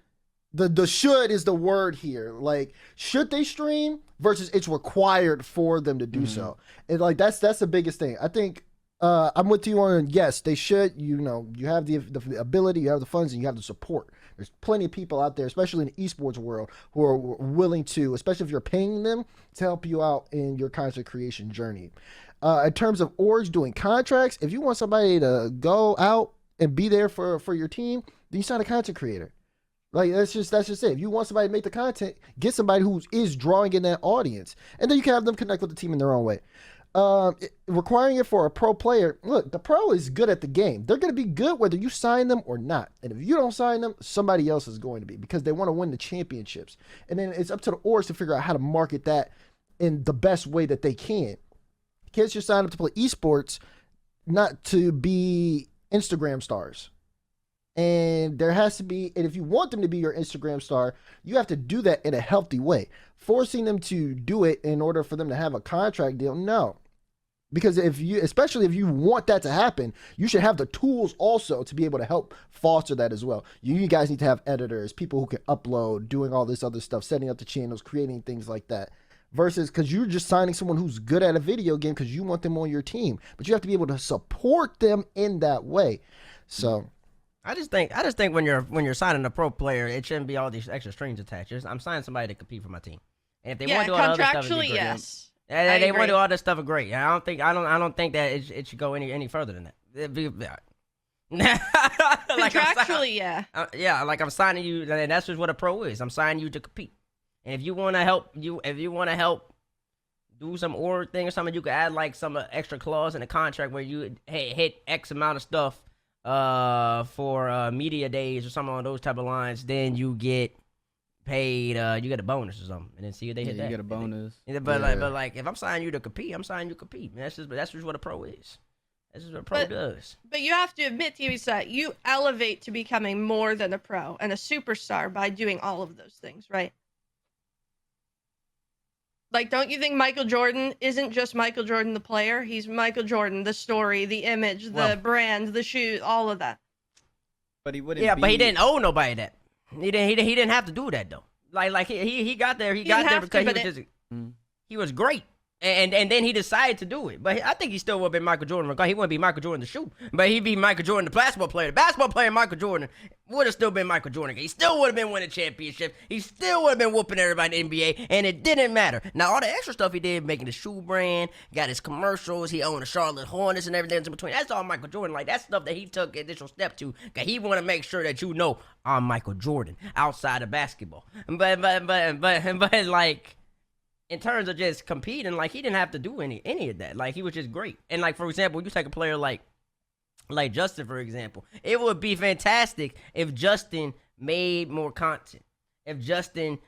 the should is the word here. Like, should they stream versus it's required for them to do so. And like that's the biggest thing. I think I'm with you on yes, they should. You have the ability, you have the funds, and you have the support. There's plenty of people out there, especially in the esports world, who are willing to, especially if you're paying them, to help you out in your content creation journey. In terms of orgs doing contracts, if you want somebody to go out and be there for your team, then you sign a content creator. Like that's just it. If you want somebody to make the content, get somebody who is drawing in that audience, and then you can have them connect with the team in their own way. Requiring it for a pro player, look, the pro is good at the game. They're going to be good whether you sign them or not. And if you don't sign them, somebody else is going to be because they want to win the championships. And then it's up to the orgs to figure out how to market that in the best way that they can. Kids should sign up to play esports, not to be Instagram stars. And there has to be, and if you want them to be your Instagram star, you have to do that in a healthy way. Forcing them to do it in order for them to have a contract deal, no. Because especially if you want that to happen, you should have the tools also to be able to help foster that as well. You guys need to have editors, people who can upload, doing all this other stuff, setting up the channels, creating things like that. Versus because you're just signing someone who's good at a video game because you want them on your team. But you have to be able to support them in that way. So I just think when you're signing a pro player, it shouldn't be all these extra strings attached. I'm signing somebody to compete for my team, and if they want to do all the other stuff, it'd be contractually, great. yes. They want to do all this stuff, great. I don't think that it should go any further than that. Like Contractually, yeah. yeah, like I'm signing you, and that's just what a pro is. I'm signing you to compete. And if you want to help do some org thing or something, you can add like some extra clause in the contract where you hit X amount of stuff for media days or something on those type of lines. Then you get paid. You get a bonus or something, and then see if they hit that. You get a bonus. But like if I'm signing you to compete, I'm signing you to compete. Man, that's just what a pro is. That's just what a pro does. But you have to admit, TV that you elevate to becoming more than a pro and a superstar by doing all of those things, right? Like, don't you think Michael Jordan isn't just Michael Jordan the player? He's Michael Jordan, the story, the image, the brand, the shoes, all of that. But he wouldn't. Yeah, but he didn't owe nobody that. He didn't have to do that though. Like he got there. He got there because he was great. And then he decided to do it. But I think he still would have been Michael Jordan. He wouldn't be Michael Jordan the shoe. But he'd be Michael Jordan the basketball player. The basketball player Michael Jordan would have still been Michael Jordan. He still would have been winning championships. He still would have been whooping everybody in the NBA. And it didn't matter. Now, all the extra stuff he did, making the shoe brand, got his commercials, he owned the Charlotte Hornets and everything in between. That's all Michael Jordan. Like, that's stuff that he took initial step to. Because he want to make sure that you know, I'm Michael Jordan outside of basketball. But like, in terms of just competing, like, he didn't have to do any of that. Like, he was just great. And, like, for example, you take a player like Justin, for example. It would be fantastic if Justin made more content. If Justin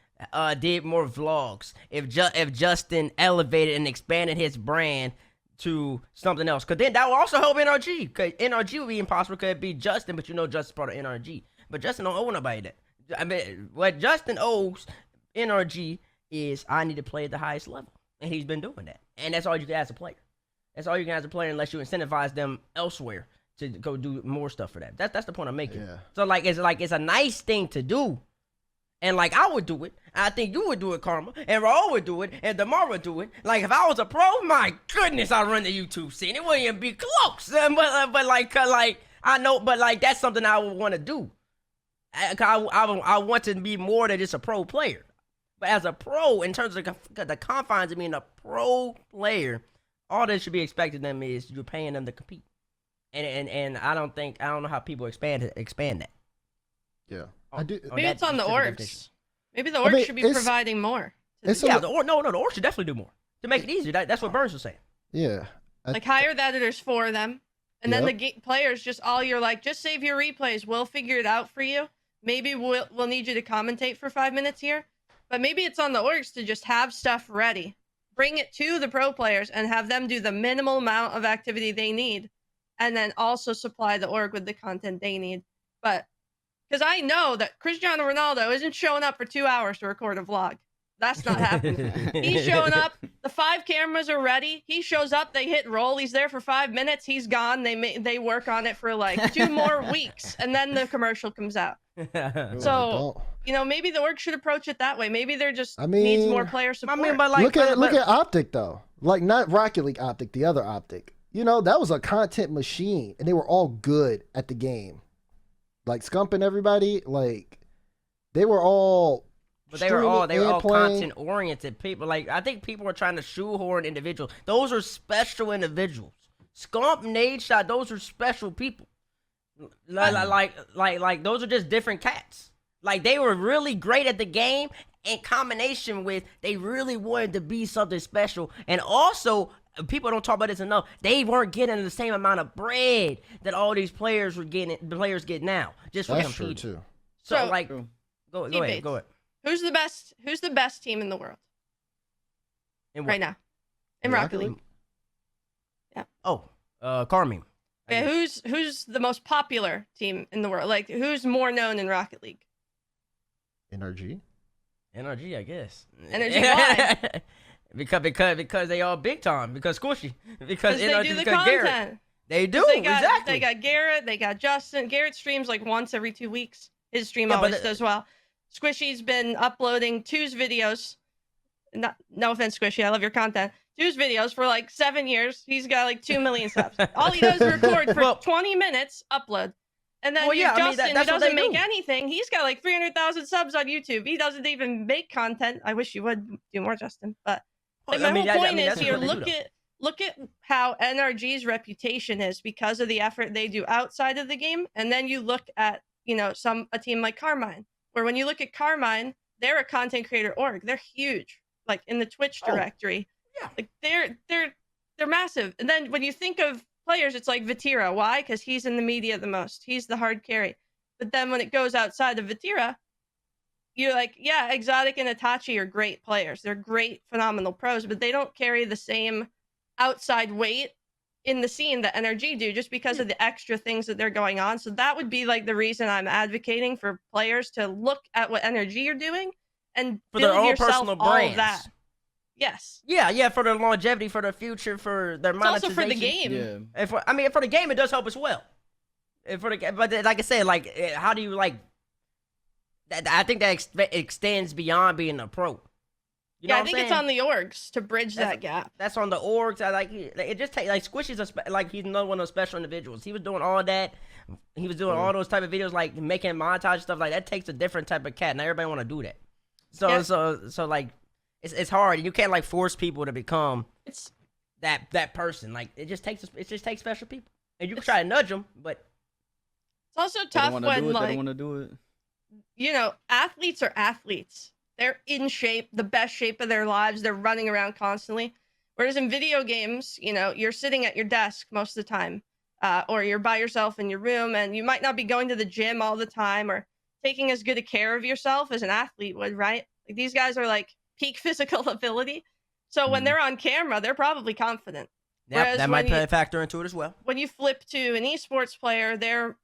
did more vlogs. If Justin elevated and expanded his brand to something else. Because then that would also help NRG. Because NRG would be impossible because it'd be Justin, but you know Justin's part of NRG. But Justin don't owe nobody that. I mean, what Justin owes NRG is I need to play at the highest level. And he's been doing that. And that's all you can ask a player. That's all you can ask a player unless you incentivize them elsewhere to go do more stuff for that. That's the point I'm making. Yeah. So it's a nice thing to do. And like I would do it. I think you would do it, Karma. And Raul would do it. And DeMar would do it. Like if I was a pro, my goodness, I'd run the YouTube scene. It wouldn't even be close. But like I know, but like that's something I would want to do. I want to be more than just a pro player. But as a pro, in terms of the confines of being a pro player, all that should be expected of them is you're paying them to compete. And I don't know how people expand that. Yeah. I do. Maybe it's on the orgs. Maybe the orgs should be providing more. The orgs should definitely do more to make it easier. That's what Burns was saying. Yeah. Like hire the editors for them. And then the players just just save your replays. We'll figure it out for you. Maybe we'll need you to commentate for 5 minutes here. But maybe it's on the orgs to just have stuff ready. Bring it to the pro players and have them do the minimal amount of activity they need. And then also supply the org with the content they need. But because I know that Cristiano Ronaldo isn't showing up for 2 hours to record a vlog. That's not happening. He's showing up. The 5 cameras are ready. He shows up. They hit roll. He's there for 5 minutes. He's gone. They work on it for like 2 more weeks. And then the commercial comes out. So, maybe the org should approach it that way. Maybe they're just needs more player support. Look at Optic though. Like not Rocket League Optic, the other Optic. That was a content machine, and they were all good at the game. Like Scump and everybody, like they were all. But they were all content oriented people. Like I think people were trying to shoehorn individuals. Those are special individuals. Scump, Nade Shot, those are special people. Like those are just different cats. Like they were really great at the game in combination with they really wanted to be something special. And also, people don't talk about this enough. They weren't getting the same amount of bread that all these players were getting. The players get now just for competing. That's true too. So like, go ahead. Who's the best team in the world right now in Rocket League? Yeah. Oh, Carmine. Okay, who's the most popular team in the world? Like, who's more known in Rocket League? NRG, I guess. NRG, why? because they all big time. Because Squishy. Because NRG, they do the content. Garrett. They do, exactly. They got Garrett. They got Justin. Garrett streams like once every 2 weeks. His stream always does well. Squishy's been uploading Two's videos. No offense, Squishy. I love your content. Two's videos for like 7 years. He's got like 2 million subs. All he does is record for 20 minutes, upload. And then Justin, who doesn't make anything, he's got like 300,000 subs on YouTube. He doesn't even make content. I wish you would do more, Justin. But like, my whole point is here, look at how NRG's reputation is because of the effort they do outside of the game, and then you look at, you know, a team like Carmine, where when you look at Carmine, they're a content creator org. They're huge, like in the Twitch directory. Yeah. Like they're massive. And then when you think of players, it's like Vatira. Why? Because he's in the media the most. He's the hard carry. But then when it goes outside of Vatira, you're like, yeah, Exotic and Itachi are great players. They're great, phenomenal pros, but they don't carry the same outside weight in the scene that NRG do just because of the extra things that they're going on. So that would be like the reason I'm advocating for players to look at what NRG are doing and For their build own yourself personal all brands. of that. Yes. Yeah, for their longevity, for their future, for their It's also monetization. for the game. Yeah. And for the game, it does help as well. And for the but like I said, like how do you like? I think that extends beyond being a pro. You know Yeah, I what think I'm it's saying? on the orgs to bridge that gap. That's on the orgs. I like it. Just take like Squishy's like he's another one of those special individuals. He was doing all that. He was doing all those type of videos, like making montage stuff like that. Takes a different type of cat. Not everybody want to do that. So Yeah. so like it's hard. You can't like force people to become It's that person. Like it just takes special people, and you can try to nudge them, but also They don't tough want when to do it. They like don't want to do it. you know, athletes are athletes. They're in shape, the best shape of their lives. They're running around constantly. Whereas in video games, you know, you're sitting at your desk most of the time, or you're by yourself in your room, and you might not be going to the gym all the time or taking as good a care of yourself as an athlete would, right? Like these guys are like peak physical ability. So when they're on camera, they're probably confident. Whereas that might when play a factor into it as well. When you flip to an esports player, they're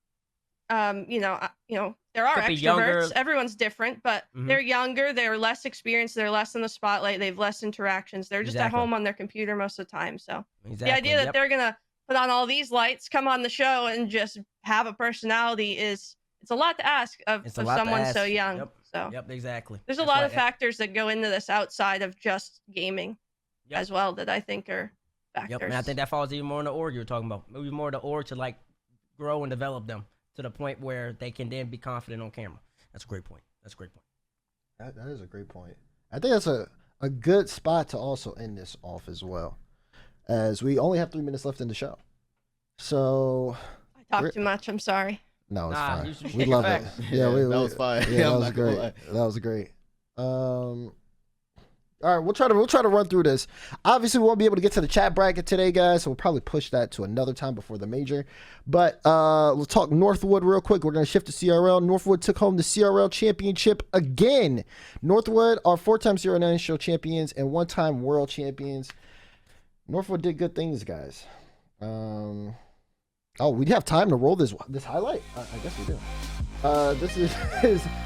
there are Could be extroverts. younger. Everyone's different, but they're younger. They're less experienced. They're less in the spotlight. They have less interactions. They're just at Exactly. home on their computer most of the time. So Exactly. the idea that Yep. they're gonna put on all these lights, come on the show, and just have a personality it's a lot to ask of It's a lot to someone so ask. young. Yep. So Yep, exactly. there's a That's lot why- of factors that go into this outside of just gaming Yep. as well that I think are factors. Yep, and I think that falls even more in the org you were talking about. Maybe more the org to like grow and develop them to the point where they can then be confident on camera. That's a great point. That is a great point. I think that's a good spot to also end this off as well, as we only have 3 minutes left in the show. So I talk too much. I'm sorry. no, it's Nah, fine. you should We take love it it. back. Yeah, that was fire. Yeah, that I'm was not gonna great. lie. That was great. All right, we'll try to run through this. Obviously, we won't be able to get to the chat bracket today, guys, so we'll probably push that to another time before the major. But we'll talk Northwood real quick. We're going to shift to CRL. Northwood took home the CRL championship again. Northwood are 4-time CRL Natty Show champions and 1-time world champions. Northwood did good things, guys. Oh, we have time to roll this highlight? I guess we do. This is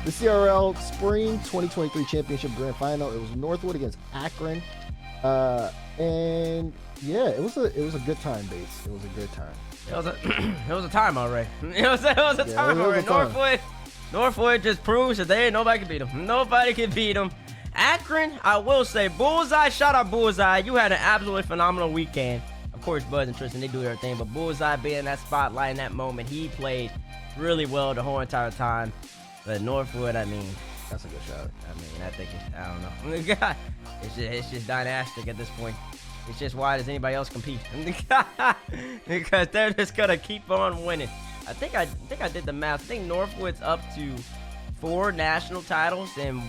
the CRL Spring 2023 Championship Grand Final. It was Northwood against Akron. And yeah, it was a good time, Bates. It was a good time. It was a time already. It was a time it was already. a time. Northwood just proves that nobody can beat them. Nobody can beat them. Akron, I will say, Bullseye, shout out Bullseye. You had an absolutely phenomenal weekend. Of course, Buzz and Tristan, they do their thing, but Bullseye being in that spotlight in that moment, he played really well the whole entire time. But Northwood, I mean, That's a good shot. I mean, I think I don't know. It's just dynastic at this point. It's just why does anybody else compete? Because they're just gonna keep on winning. I think I did the math. I think Northwood's up to 4 national titles and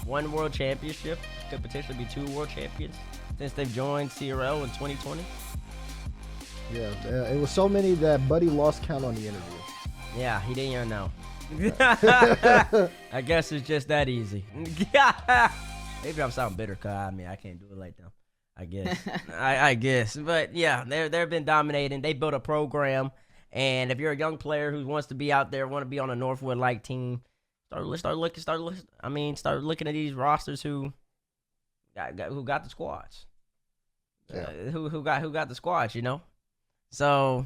1 world championship. Could potentially be 2 world champions since they've joined CRL in 2020. Yeah, it was so many that Buddy lost count on the interview. Yeah, he didn't even know. I guess it's just that easy. Maybe I'm sounding bitter, cause I mean I can't do it like them. I guess. I guess, but yeah, they've been dominating. They built a program, and if you're a young player who wants to be out there, want to be on a Northwood like team, start looking at these rosters who got the squads. Yeah. Who got the squads, you know? So,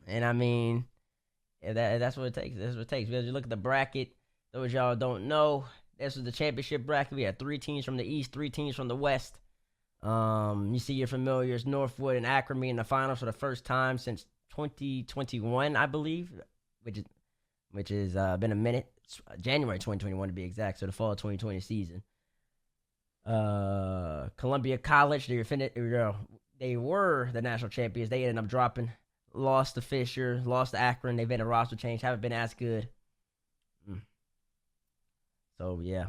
and I mean, that's what it takes. That's what it takes. Because you look at the bracket, those y'all don't know, this was the championship bracket. We had 3 teams from the East, 3 teams from the West. You see your familiars, Northwood and Akron in the finals for the first time since 2021, I believe, which is been a minute. It's January 2021 to be exact, so the fall 2020 season. Columbia College, they were the national champions. They ended up dropping, lost to Fisher, lost to Akron. They've been a roster change, haven't been as good. So yeah,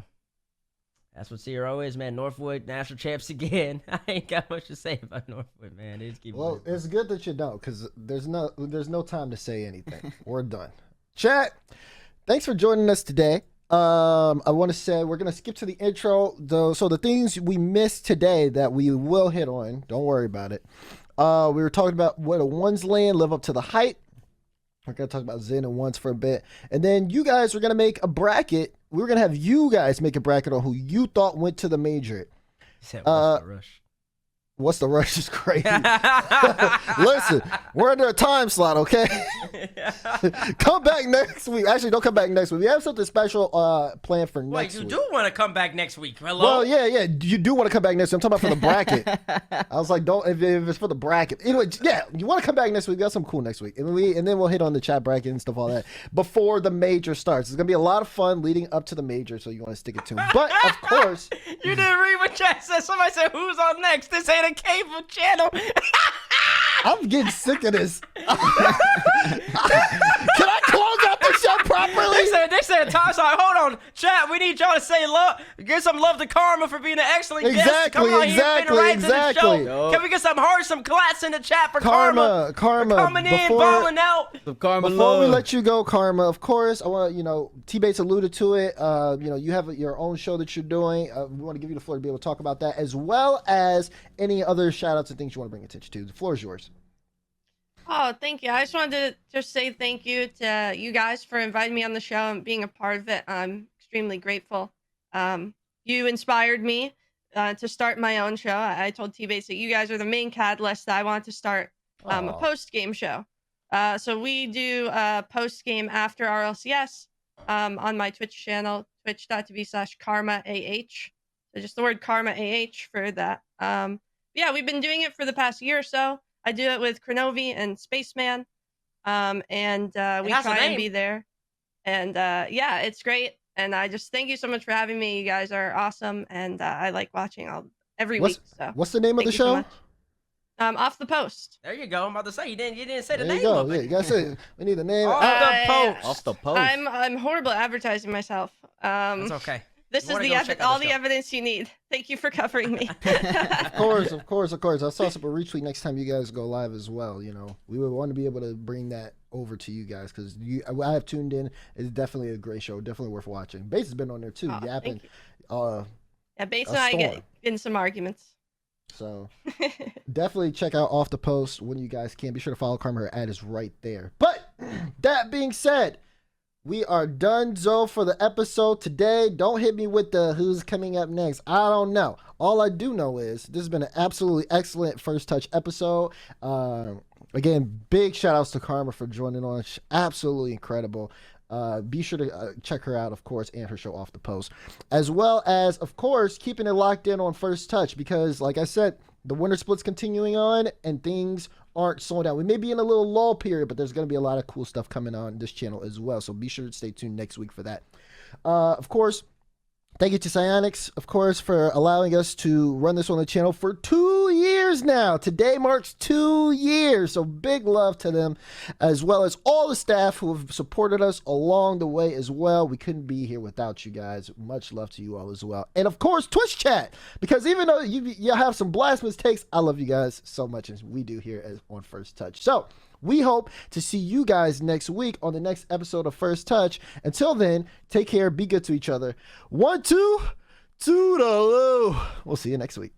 that's what CRO is, man. Northwood national champs again. I ain't got much to say about Northwood, man. They just keep Well, it's good that you don't, because there's no time to say anything. We're done. Chat, thanks for joining us today. I want to say we're gonna skip to the intro though. So the things we missed today that we will hit on, don't worry about it. We were talking about what a ones land, live up to the hype. We're gonna talk about Zen and ones for a bit, and then you guys were gonna make a bracket. We were gonna have you guys make a bracket on who you thought went to the major. Said, what's the rush? What's the rush is crazy. Listen, we're under a time slot, okay? Come back next week. Actually, don't come back next week. We have something special planned for next week. Wait, you do want to come back next week? Hello? Well, yeah, you do want to come back next week. I'm talking about for the bracket. I was like, don't, if it's for the bracket. Anyway, yeah, you want to come back next week. We got something cool next week. And then we'll hit on the chat bracket and stuff, all that, before the major starts. It's going to be a lot of fun leading up to the major, so you want to stick it to them. But, of course. You didn't read what chat said. Somebody said, who's on next? This ain't a cable channel. I'm getting sick of this. Can I close out the show properly? They said, Tom's like, hold on, chat. We need y'all to say love, give some love to Karma for being an excellent guest. Come on here, fitting right to the show. Can we get some hearts, some claps in the chat for Karma? Karma, for coming in, balling out. Some Karma before we love. let you go, Karma, of course, I want to, T-Bates alluded to it. You have your own show that you're doing. We want to give you the floor to be able to talk about that, as well as any other shout outs and things you want to bring attention to. The floor is yours. Oh, thank you. I just wanted to just say thank you to you guys for inviting me on the show and being a part of it. I'm extremely grateful. You inspired me to start my own show. I told T-Base that you guys are the main catalyst that I wanted to start a post-game show. So we do post-game after RLCS on my Twitch channel, twitch.tv/KarmaAH. So just the word Karma AH for that. Yeah, we've been doing it for the past year or so. I do it with Kronovi and Spaceman. And we try and be there. And yeah, it's great. And I just thank you so much for having me. You guys are awesome. And I like watching every week. So what's the name of the show? So Off the Post. There you go. I'm about to say you didn't say the there name you go. of it. Yeah, you gotta say we need the name. Off the Post. Off the post. I'm horrible at advertising myself. That's okay. This is all the evidence you need. Thank you for covering me. Of course. I saw some retweet next time you guys go live as well. We would want to be able to bring that over to you guys, because I have tuned in. It's definitely a great show, definitely worth watching. Bass has been on there too, yapping. Yeah, Bass and I get in some arguments. So definitely check out Off the Post when you guys can. Be sure to follow Karma. Her ad is right there. But that being said, we are done, Zoe, for the episode today. Don't hit me with the who's coming up next. I don't know. All I do know is this has been an absolutely excellent First Touch episode. Again, big shout outs to Karma for joining on. Absolutely incredible. Be sure to check her out, of course, and her show Off the Post, as well as, of course, keeping it locked in on First Touch, because, like I said, the winter split's continuing on and things aren't slowing down. We may be in a little lull period, but there's going to be a lot of cool stuff coming on this channel as well. So be sure to stay tuned next week for that. Of course, thank you to Psyonix, of course, for allowing us to run this on the channel for 2 years now. Today marks 2 years. So big love to them, as well as all the staff who have supported us along the way as well. We couldn't be here without you guys. Much love to you all as well. And of course, Twitch chat, because even though you have some blasphemous takes, I love you guys so much, as we do here on First Touch. So we hope to see you guys next week on the next episode of First Touch. Until then, take care, be good to each other. 1, 2, toodaloo. We'll see you next week.